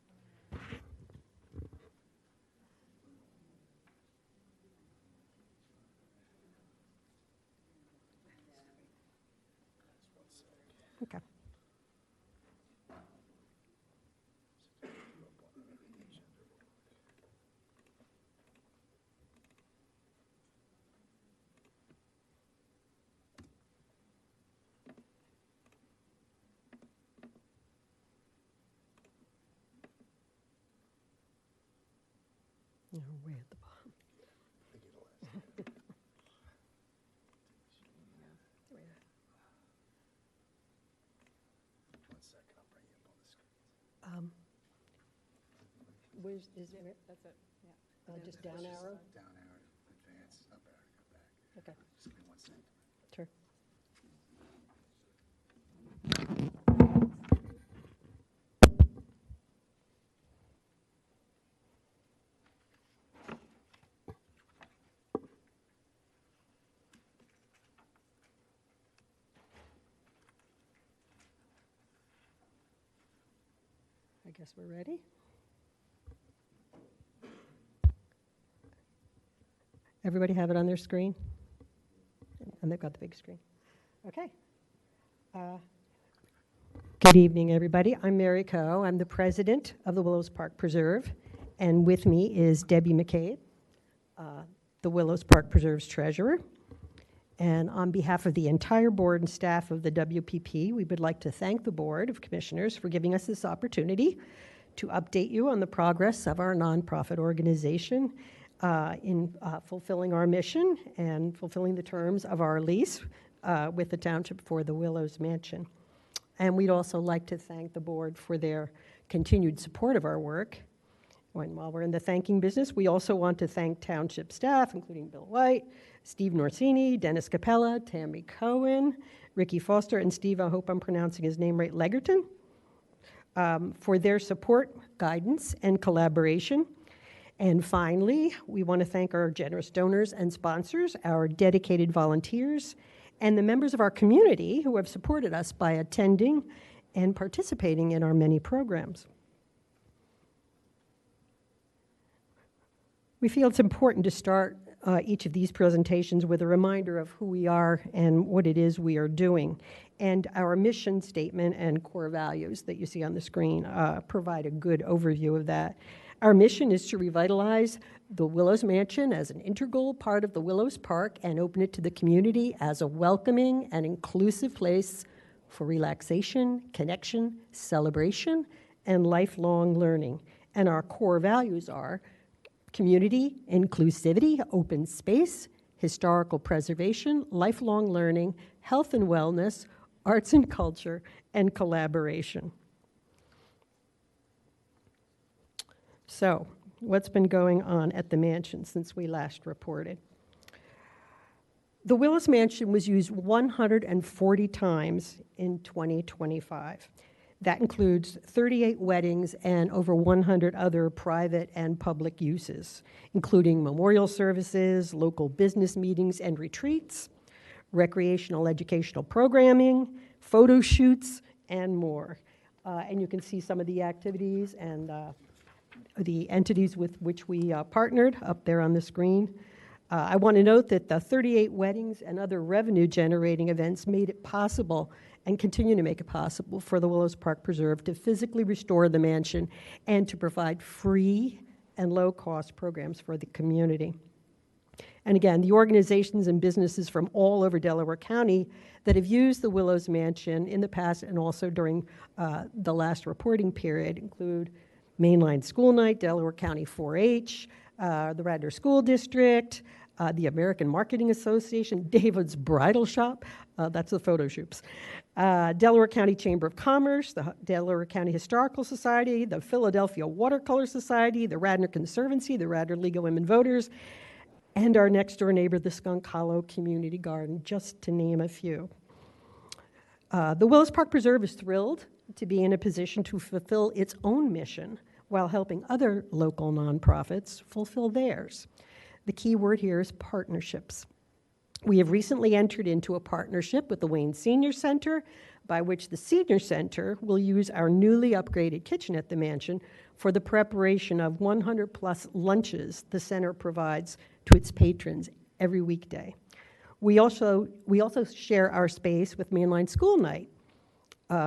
Okay. No, way at the bottom. Where's, is there? That's it, yeah. Just down arrow? Down arrow, advance, up arrow, go back. Okay. Just give me 1 second. Sure. I guess we're ready. Everybody have it on their screen? And they've got the big screen. Okay. Good evening, everybody. I'm Mary Coe. I'm the president of the Willows Park Preserve. And with me is Debbie McCabe, the Willows Park Preserve's treasurer. And on behalf of the entire board and staff of the WPP, we would like to thank the Board of Commissioners for giving us this opportunity to update you on the progress of our nonprofit organization in fulfilling our mission and fulfilling the terms of our lease with the Township for the Willows Mansion. And we'd also like to thank the board for their continued support of our work. And while we're in the thanking business, we also want to thank Township staff, including Bill White, Steve Norsini, Dennis Capella, Tammy Cohen, Ricky Foster, and Steve, I hope I'm pronouncing his name right, Legerton, for their support, guidance, and collaboration. And finally, we want to thank our generous donors and sponsors, our dedicated volunteers, and the members of our community who have supported us by attending and participating in our many programs. We feel it's important to start each of these presentations with a reminder of who we are and what it is we are doing. And our mission statement and core values that you see on the screen provide a good overview of that. Our mission is to revitalize the Willows Mansion as an integral part of the Willows Park and open it to the community as a welcoming and inclusive place for relaxation, connection, celebration, and lifelong learning. And our core values are community, inclusivity, open space, historical preservation, lifelong learning, health and wellness, arts and culture, and collaboration. So, what's been going on at the mansion since we last reported? The Willows Mansion was used 140 times in 2025. That includes 38 weddings and over 100 other private and public uses, including memorial services, local business meetings and retreats, recreational educational programming, photo shoots, and more. And you can see some of the activities and the entities with which we partnered up there on the screen. I want to note that the 38 weddings and other revenue-generating events made it possible and continue to make it possible for the Willows Park Preserve to physically restore the mansion and to provide free and low-cost programs for the community. And again, the organizations and businesses from all over Delaware County that have used the Willows Mansion in the past and also during the last reporting period include Mainline School Night, Delaware County 4-H, the Radnor School District, the American Marketing Association, David's Bridal Shop, that's the photo shoots, Delaware County Chamber of Commerce, the Delaware County Historical Society, the Philadelphia Watercolor Society, the Radnor Conservancy, the Radnor League of Women Voters, and our next door neighbor, the Skunk Hollow Community Garden, just to name a few. The Willows Park Preserve is thrilled to be in a position to fulfill its own mission while helping other local nonprofits fulfill theirs. The key word here is partnerships. We have recently entered into a partnership with the Wayne Senior Center, by which the Senior Center will use our newly upgraded kitchen at the mansion for the preparation of 100+ lunches the center provides to its patrons every weekday. We also share our space with Mainline School Night,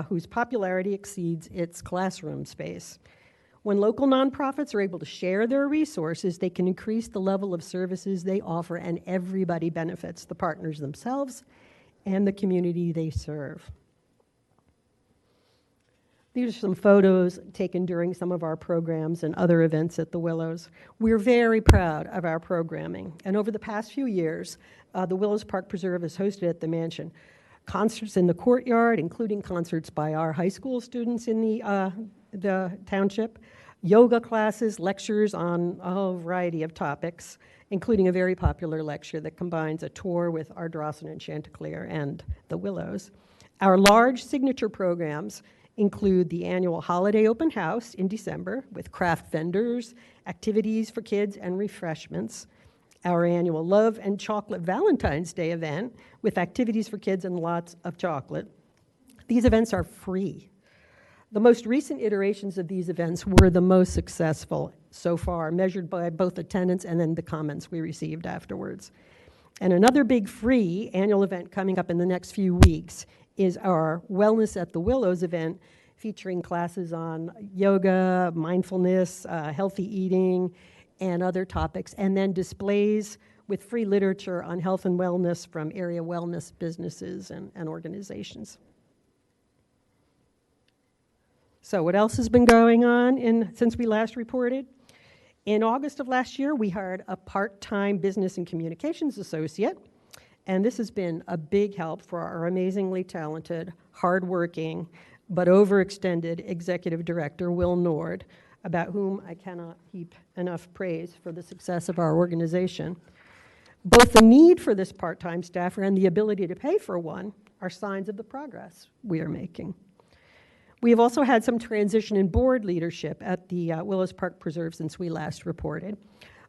whose popularity exceeds its classroom space. When local nonprofits are able to share their resources, they can increase the level of services they offer, and everybody benefits, the partners themselves and the community they serve. These are some photos taken during some of our programs and other events at the Willows. We're very proud of our programming, and over the past few years, the Willows Park Preserve has hosted at the mansion concerts in the courtyard, including concerts by our high school students in the township, yoga classes, lectures on a variety of topics, including a very popular lecture that combines a tour with Ardrossan and Chanticleer and the Willows. Our large signature programs include the annual holiday open house in December with craft vendors, activities for kids, and refreshments. Our annual Love and Chocolate Valentine's Day event with activities for kids and lots of chocolate. These events are free. The most recent iterations of these events were the most successful so far, measured by both attendance and then the comments we received afterwards. And another big free annual event coming up in the next few weeks is our Wellness at the Willows event, featuring classes on yoga, mindfulness, healthy eating, and other topics, and then displays with free literature on health and wellness from area wellness businesses and organizations. So what else has been going on since we last reported? In August of last year, we hired a part-time business and communications associate, and this has been a big help for our amazingly talented, hardworking, but overextended executive director, Will Nord, about whom I cannot heap enough praise for the success of our organization. Both the need for this part-time staffer and the ability to pay for one are signs of the progress we are making. We have also had some transition in board leadership at the Willows Park Preserve since we last reported.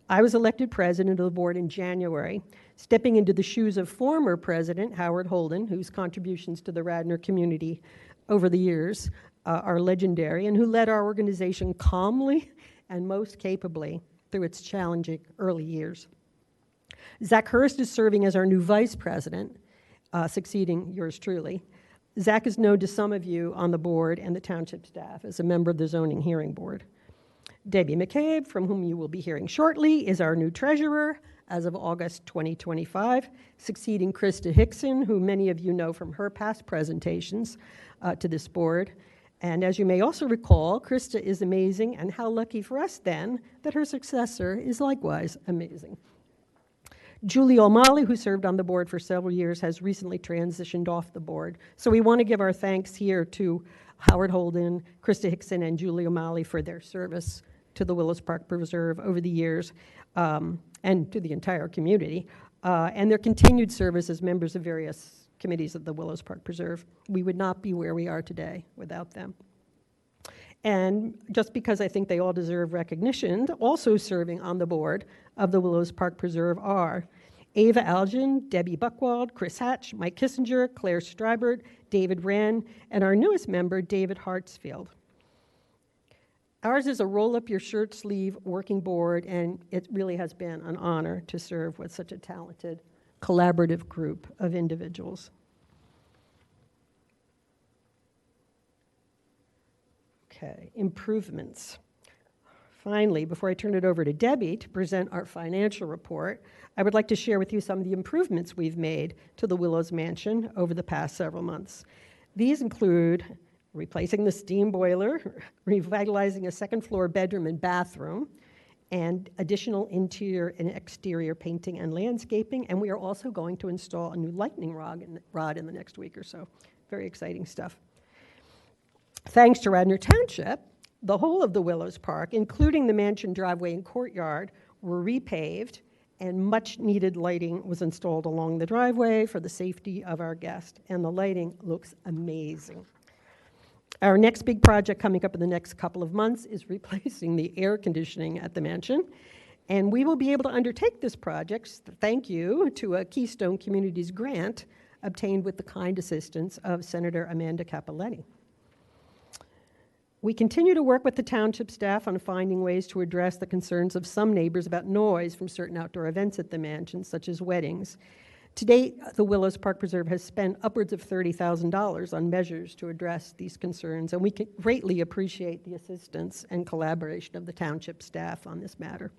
I was elected president of the board in January, stepping into the shoes of former president Howard Holden, whose contributions to the Radnor community over the years are legendary, and who led our organization calmly and most capably through its challenging early years. Zach Hurst is serving as our new vice president, succeeding yours truly. Zach is known to some of you on the board and the township staff as a member of the zoning hearing board. Debbie McCabe, from whom you will be hearing shortly, is our new treasurer as of August 2025, succeeding Krista Hickson, who many of you know from her past presentations to this board. And as you may also recall, Krista is amazing, and how lucky for us then that her successor is likewise amazing. Julie O'Malley, who served on the board for several years, has recently transitioned off the board. So we want to give our thanks here to Howard Holden, Krista Hickson, and Julie O'Malley for their service to the Willows Park Preserve over the years, and to the entire community, and their continued service as members of various committees of the Willows Park Preserve. We would not be where we are today without them. And just because I think they all deserve recognition, also serving on the board of the Willows Park Preserve are Ava Algin, Debbie Buchwald, Chris Hatch, Mike Kissinger, Claire Stribert, David Wren, and our newest member, David Hartsfield. Ours is a roll-up-your-shirt sleeve working board, and it really has been an honor to serve with such a talented, collaborative group of individuals. Okay, improvements. Finally, before I turn it over to Debbie to present our financial report, I would like to share with you some of the improvements we've made to the Willows Mansion over the past several months. These include replacing the steam boiler, revitalizing a second-floor bedroom and bathroom, and additional interior and exterior painting and landscaping, and we are also going to install a new lightning rod in the next week or so. Very exciting stuff. Thanks to Radnor Township, the whole of the Willows Park, including the mansion driveway and courtyard, were repaved, and much-needed lighting was installed along the driveway for the safety of our guests, and the lighting looks amazing. Our next big project coming up in the next couple of months is replacing the air conditioning at the mansion, and we will be able to undertake this project, thank you to a Keystone Communities grant obtained with the kind assistance of Senator Amanda Capoletti. We continue to work with the township staff on finding ways to address the concerns of some neighbors about noise from certain outdoor events at the mansion, such as weddings. To date, the Willows Park Preserve has spent upwards of $30,000 on measures to address these concerns, and we can greatly appreciate the assistance and collaboration of the township staff on this matter.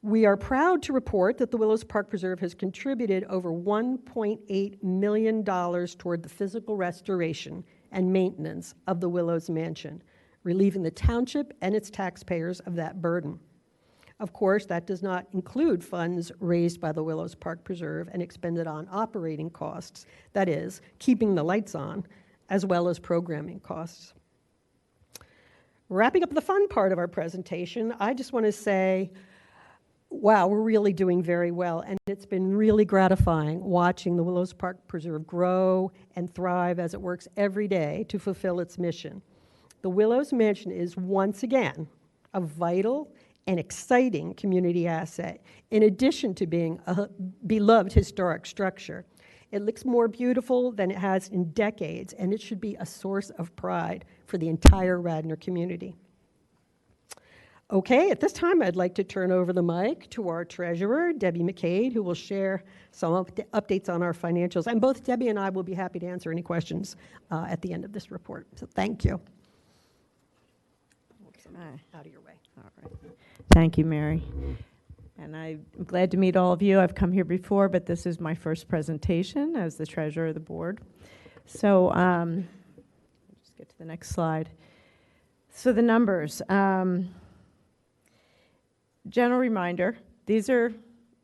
We are proud to report that the Willows Park Preserve has contributed over $1.8 million toward the physical restoration and maintenance of the Willows Mansion, relieving the township and its taxpayers of that burden. Of course, that does not include funds raised by the Willows Park Preserve and expended on operating costs, that is, keeping the lights on, as well as programming costs. Wrapping up the fun part of our presentation, I just want to say, wow, we're really doing very well, and it's been really gratifying watching the Willows Park Preserve grow and thrive as it works every day to fulfill its mission. The Willows Mansion is once again a vital and exciting community asset, in addition to being a beloved historic structure. It looks more beautiful than it has in decades, and it should be a source of pride for the entire Radnor community. Okay, at this time, I'd like to turn over the mic to our treasurer, Debbie McCabe, who will share some updates on our financials. And both Debbie and I will be happy to answer any questions at the end of this report. So thank you. Out of your way. All right. Thank you, Mary. And I'm glad to meet all of you. I've come here before, but this is my first presentation as the treasurer of the board. So just get to the next slide. So the numbers. General reminder, these are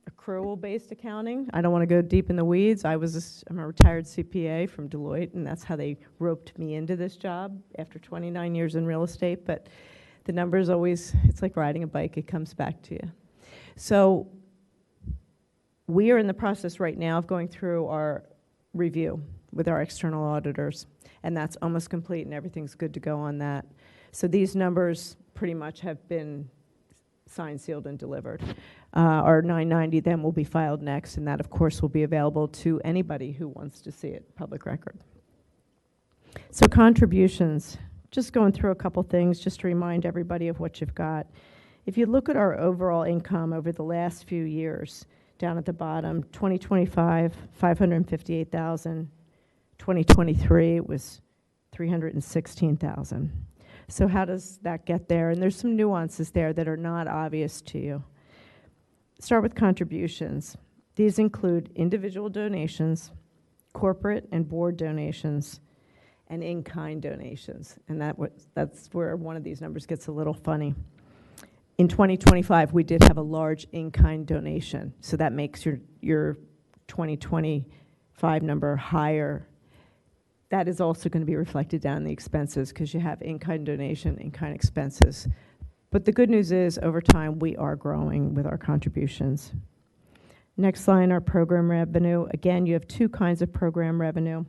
accrual-based accounting. I don't want to go deep in the weeds. I'm a retired CPA from Deloitte, and that's how they roped me into this job after 29 years in real estate. But the numbers always, it's like riding a bike. It comes back to you. So we are in the process right now of going through our review with our external auditors, and that's almost complete, and everything's good to go on that. So these numbers pretty much have been signed, sealed, and delivered. Our 990 then will be filed next, and that, of course, will be available to anybody who wants to see it, public record. So contributions, just going through a couple things just to remind everybody of what you've got. If you look at our overall income over the last few years, down at the bottom, 2025, 558,000. 2023 it was 316,000. So how does that get there? And there's some nuances there that are not obvious to you. Start with contributions. These include individual donations, corporate and board donations, and in-kind donations. And that's where one of these numbers gets a little funny. In 2025, we did have a large in-kind donation, so that makes your 2025 number higher. That is also going to be reflected down in the expenses because you have in-kind donation, in-kind expenses. But the good news is, over time, we are growing with our contributions. Next line, our program revenue. Again, you have two kinds of program revenue,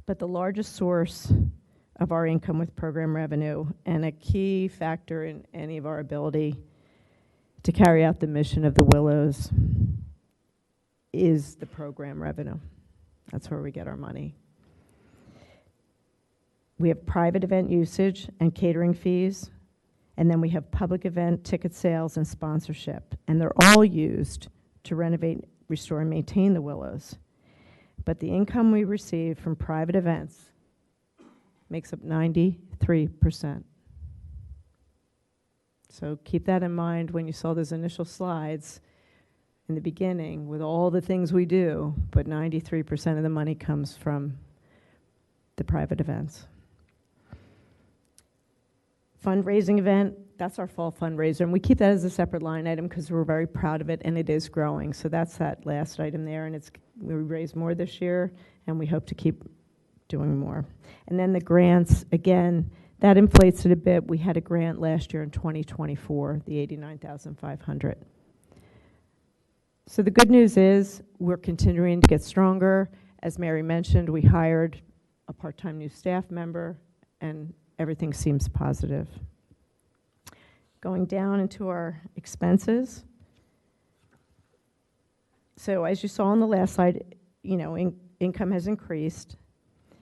but the largest source of our income with program revenue, and a key factor in any of our ability to carry out the mission of the Willows, is the program revenue. That's where we get our money. We have private event usage and catering fees, and then we have public event ticket sales and sponsorship, and they're all used to renovate, restore, and maintain the Willows. But the income we receive from private events makes up 93%. So keep that in mind when you saw those initial slides in the beginning with all the things we do, but 93% of the money comes from the private events. Fundraising event, that's our fall fundraiser, and we keep that as a separate line item because we're very proud of it and it is growing. So that's that last item there, and we raised more this year and we hope to keep doing more. And then the grants, again, that inflates it a bit. We had a grant last year in 2024, the $89,500. So the good news is we're continuing to get stronger. As Mary mentioned, we hired a part-time new staff member and everything seems positive. Going down into our expenses. So as you saw on the last slide, income has increased,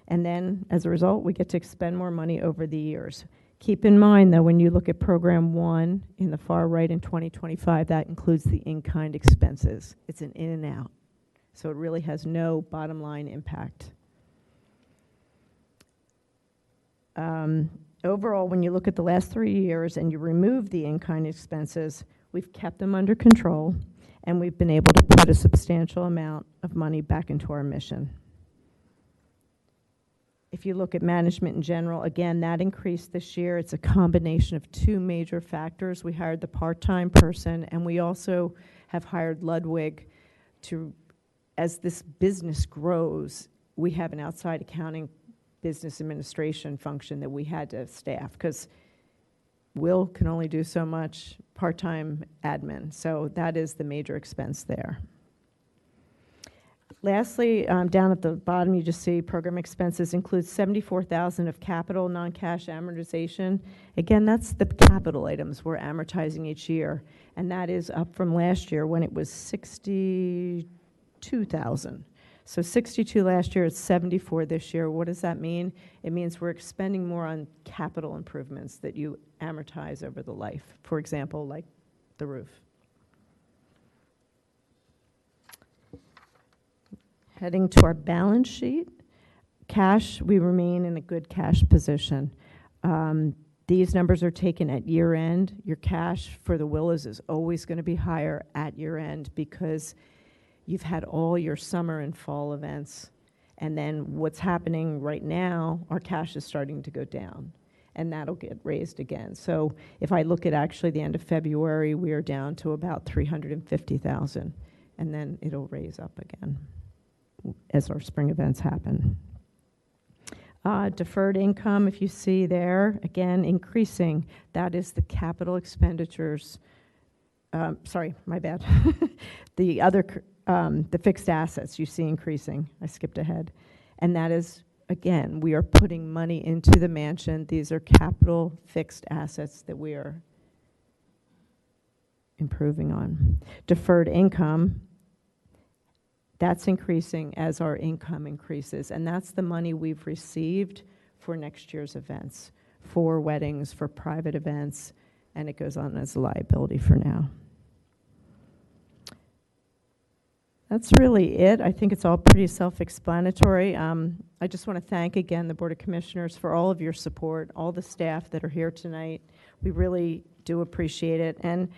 and then as a result, we get to expend more money over the years. Keep in mind, though, when you look at Program 1 in the far right in 2025, that includes the in-kind expenses. It's an in and out, so it really has no bottom line impact. Overall, when you look at the last 3 years and you remove the in-kind expenses, we've kept them under control, and we've been able to put a substantial amount of money back into our mission. If you look at management in general, again, that increased this year. It's a combination of two major factors. We hired the part-time person, and we also have hired Ludwig to, as this business grows, we have an outside accounting business administration function that we had to staff because Will can only do so much part-time admin. So that is the major expense there. Lastly, down at the bottom, you just see program expenses includes $74,000 of capital non-cash amortization. Again, that's the capital items we're amortizing each year, and that is up from last year when it was $62,000. So 62 last year, it's 74 this year. What does that mean? It means we're expending more on capital improvements that you amortize over the life. For example, like the roof. Heading to our balance sheet, cash, we remain in a good cash position. These numbers are taken at year end. Your cash for the Willows is always going to be higher at year end because you've had all your summer and fall events. And then what's happening right now, our cash is starting to go down, and that'll get raised again. So if I look at actually the end of February, we are down to about $350,000, and then it'll raise up again as our spring events happen. Deferred income, if you see there, again, increasing. That is the capital expenditures. Sorry, my bad. The fixed assets you see increasing. I skipped ahead. And that is, again, we are putting money into the mansion. These are capital fixed assets that we are improving on. Deferred income, that's increasing as our income increases. And that's the money we've received for next year's events, for weddings, for private events, and it goes on as a liability for now. That's really it. I think it's all pretty self-explanatory. I just want to thank again the Board of Commissioners for all of your support, all the staff that are here tonight. We really do appreciate it. And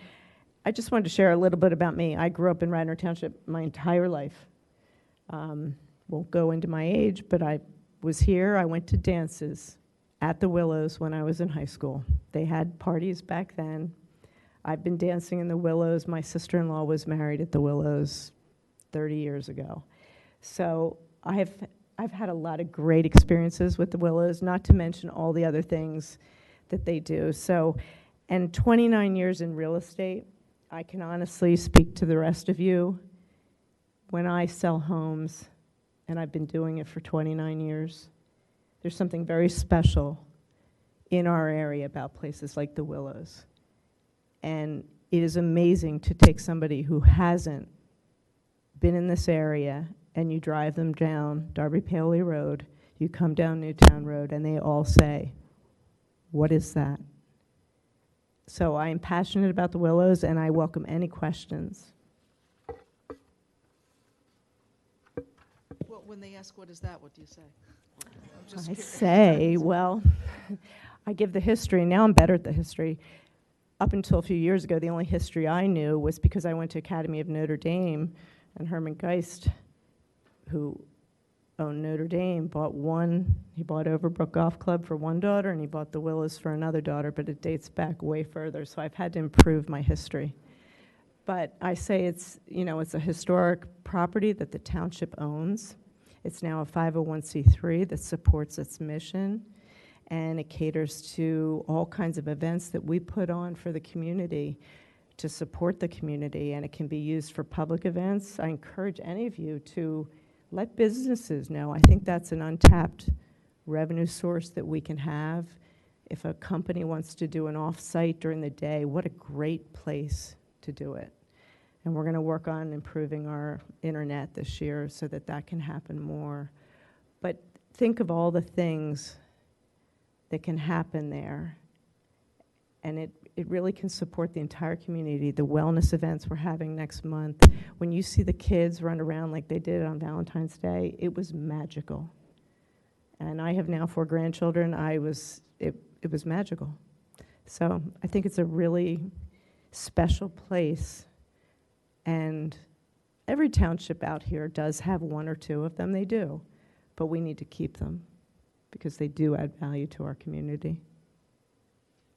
I just wanted to share a little bit about me. I grew up in Radnor Township my entire life. Won't go into my age, but I was here. I went to dances at the Willows when I was in high school. They had parties back then. I've been dancing in the Willows. My sister-in-law was married at the Willows 30 years ago. So I've had a lot of great experiences with the Willows, not to mention all the other things that they do. So, and 29 years in real estate, I can honestly speak to the rest of you. When I sell homes, and I've been doing it for 29 years, there's something very special in our area about places like the Willows. And it is amazing to take somebody who hasn't been in this area and you drive them down Darby Paoli Road, you come down Newtown Road, and they all say, "What is that?" So I am passionate about the Willows, and I welcome any questions. Well, when they ask, what is that, what do you say? I'm just I curious. say, well, I give the history. Now I'm better at the history. Up until a few years ago, the only history I knew was because I went to Academy of Notre Dame, and Herman Geist, who owned Notre Dame, he bought Overbrook Golf Club for one daughter, and he bought the Willows for another daughter, but it dates back way further, so I've had to improve my history. But I say it's a historic property that the township owns. It's now a 501c3 that supports its mission, and it caters to all kinds of events that we put on for the community to support the community, and it can be used for public events. I encourage any of you to let businesses know. I think that's an untapped revenue source that we can have. If a company wants to do an off-site during the day, what a great place to do it. And we're going to work on improving our internet this year so that that can happen more. But think of all the things that can happen there. And it really can support the entire community. The wellness events we're having next month. When you see the kids run around like they did on Valentine's Day, it was magical. And I have now 4 grandchildren. It was magical. So I think it's a really special place. And every township out here does have 1 or 2 of them. They do. But we need to keep them because they do add value to our community.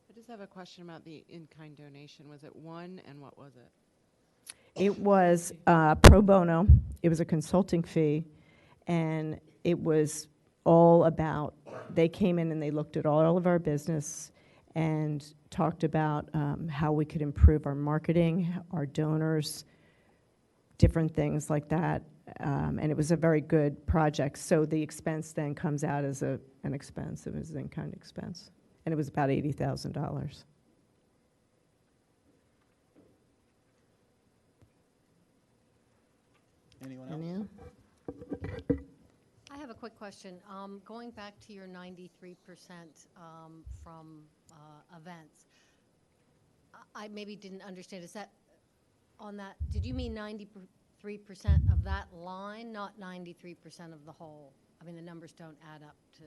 I just have a question about the in-kind donation. Was it 1, and what was it? It was pro bono. It was a consulting fee, and it was all about, they came in and they looked at all of our business and talked about how we could improve our marketing, our donors, different things like that. And it was a very good project. So the expense then comes out as an expense. It was an in-kind expense. And it was about $80,000. Anyone else? I have a quick question. Going back to your 93% from events, I maybe didn't understand. Is that on that? Did you mean 93% of that line, not 93% of the whole? I mean, the numbers don't add up to.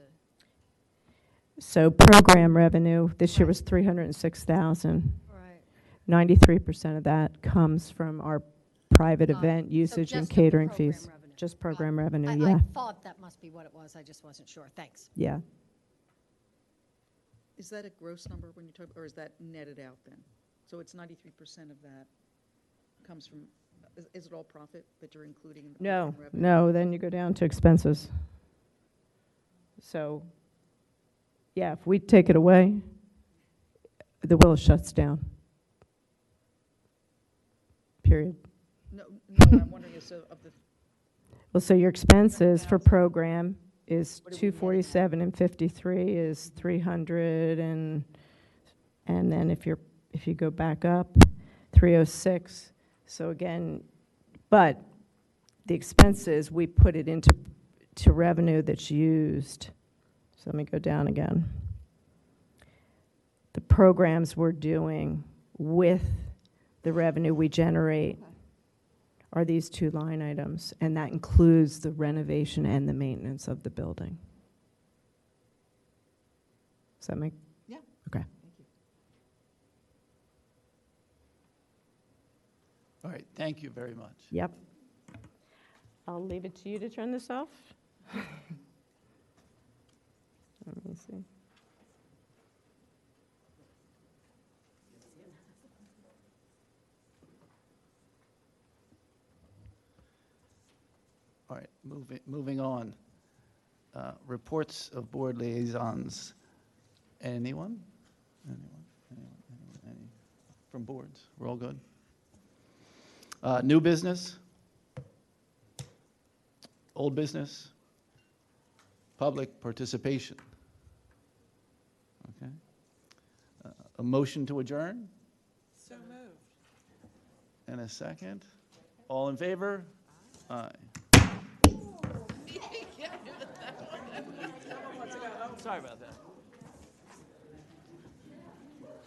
So program revenue this year was $306,000. Right. 93% of that comes from our private event usage and catering fees. Just program revenue, yeah. I thought that must be what it was. I just wasn't sure. Thanks. Yeah. Is that a gross number when you talk, or is that netted out then? So it's 93% of that comes from, is it all profit that you're including in the program revenue? No, then you go down to expenses. So, yeah, if we take it away, the Willows shuts down. Period. No, I'm wondering if so of the. Well, so your expenses for program is 247 and 53 is 300 and then if you go back up 306. So again, but the expenses we put it into revenue that's used. So let me go down again. the programs we're doing with the revenue we generate are these two line items, and that includes the renovation and the maintenance of the building. Does that make? Yeah. Okay. All right, thank you very much. Yep. I'll leave it to you to turn this off. Let me see. All right, moving on. Reports of board liaisons. Anyone? Any from boards? We're all good? New business? Old business? Public participation? Okay. A motion to adjourn? So moved. And a second? All in favor? Aye. Sorry about that.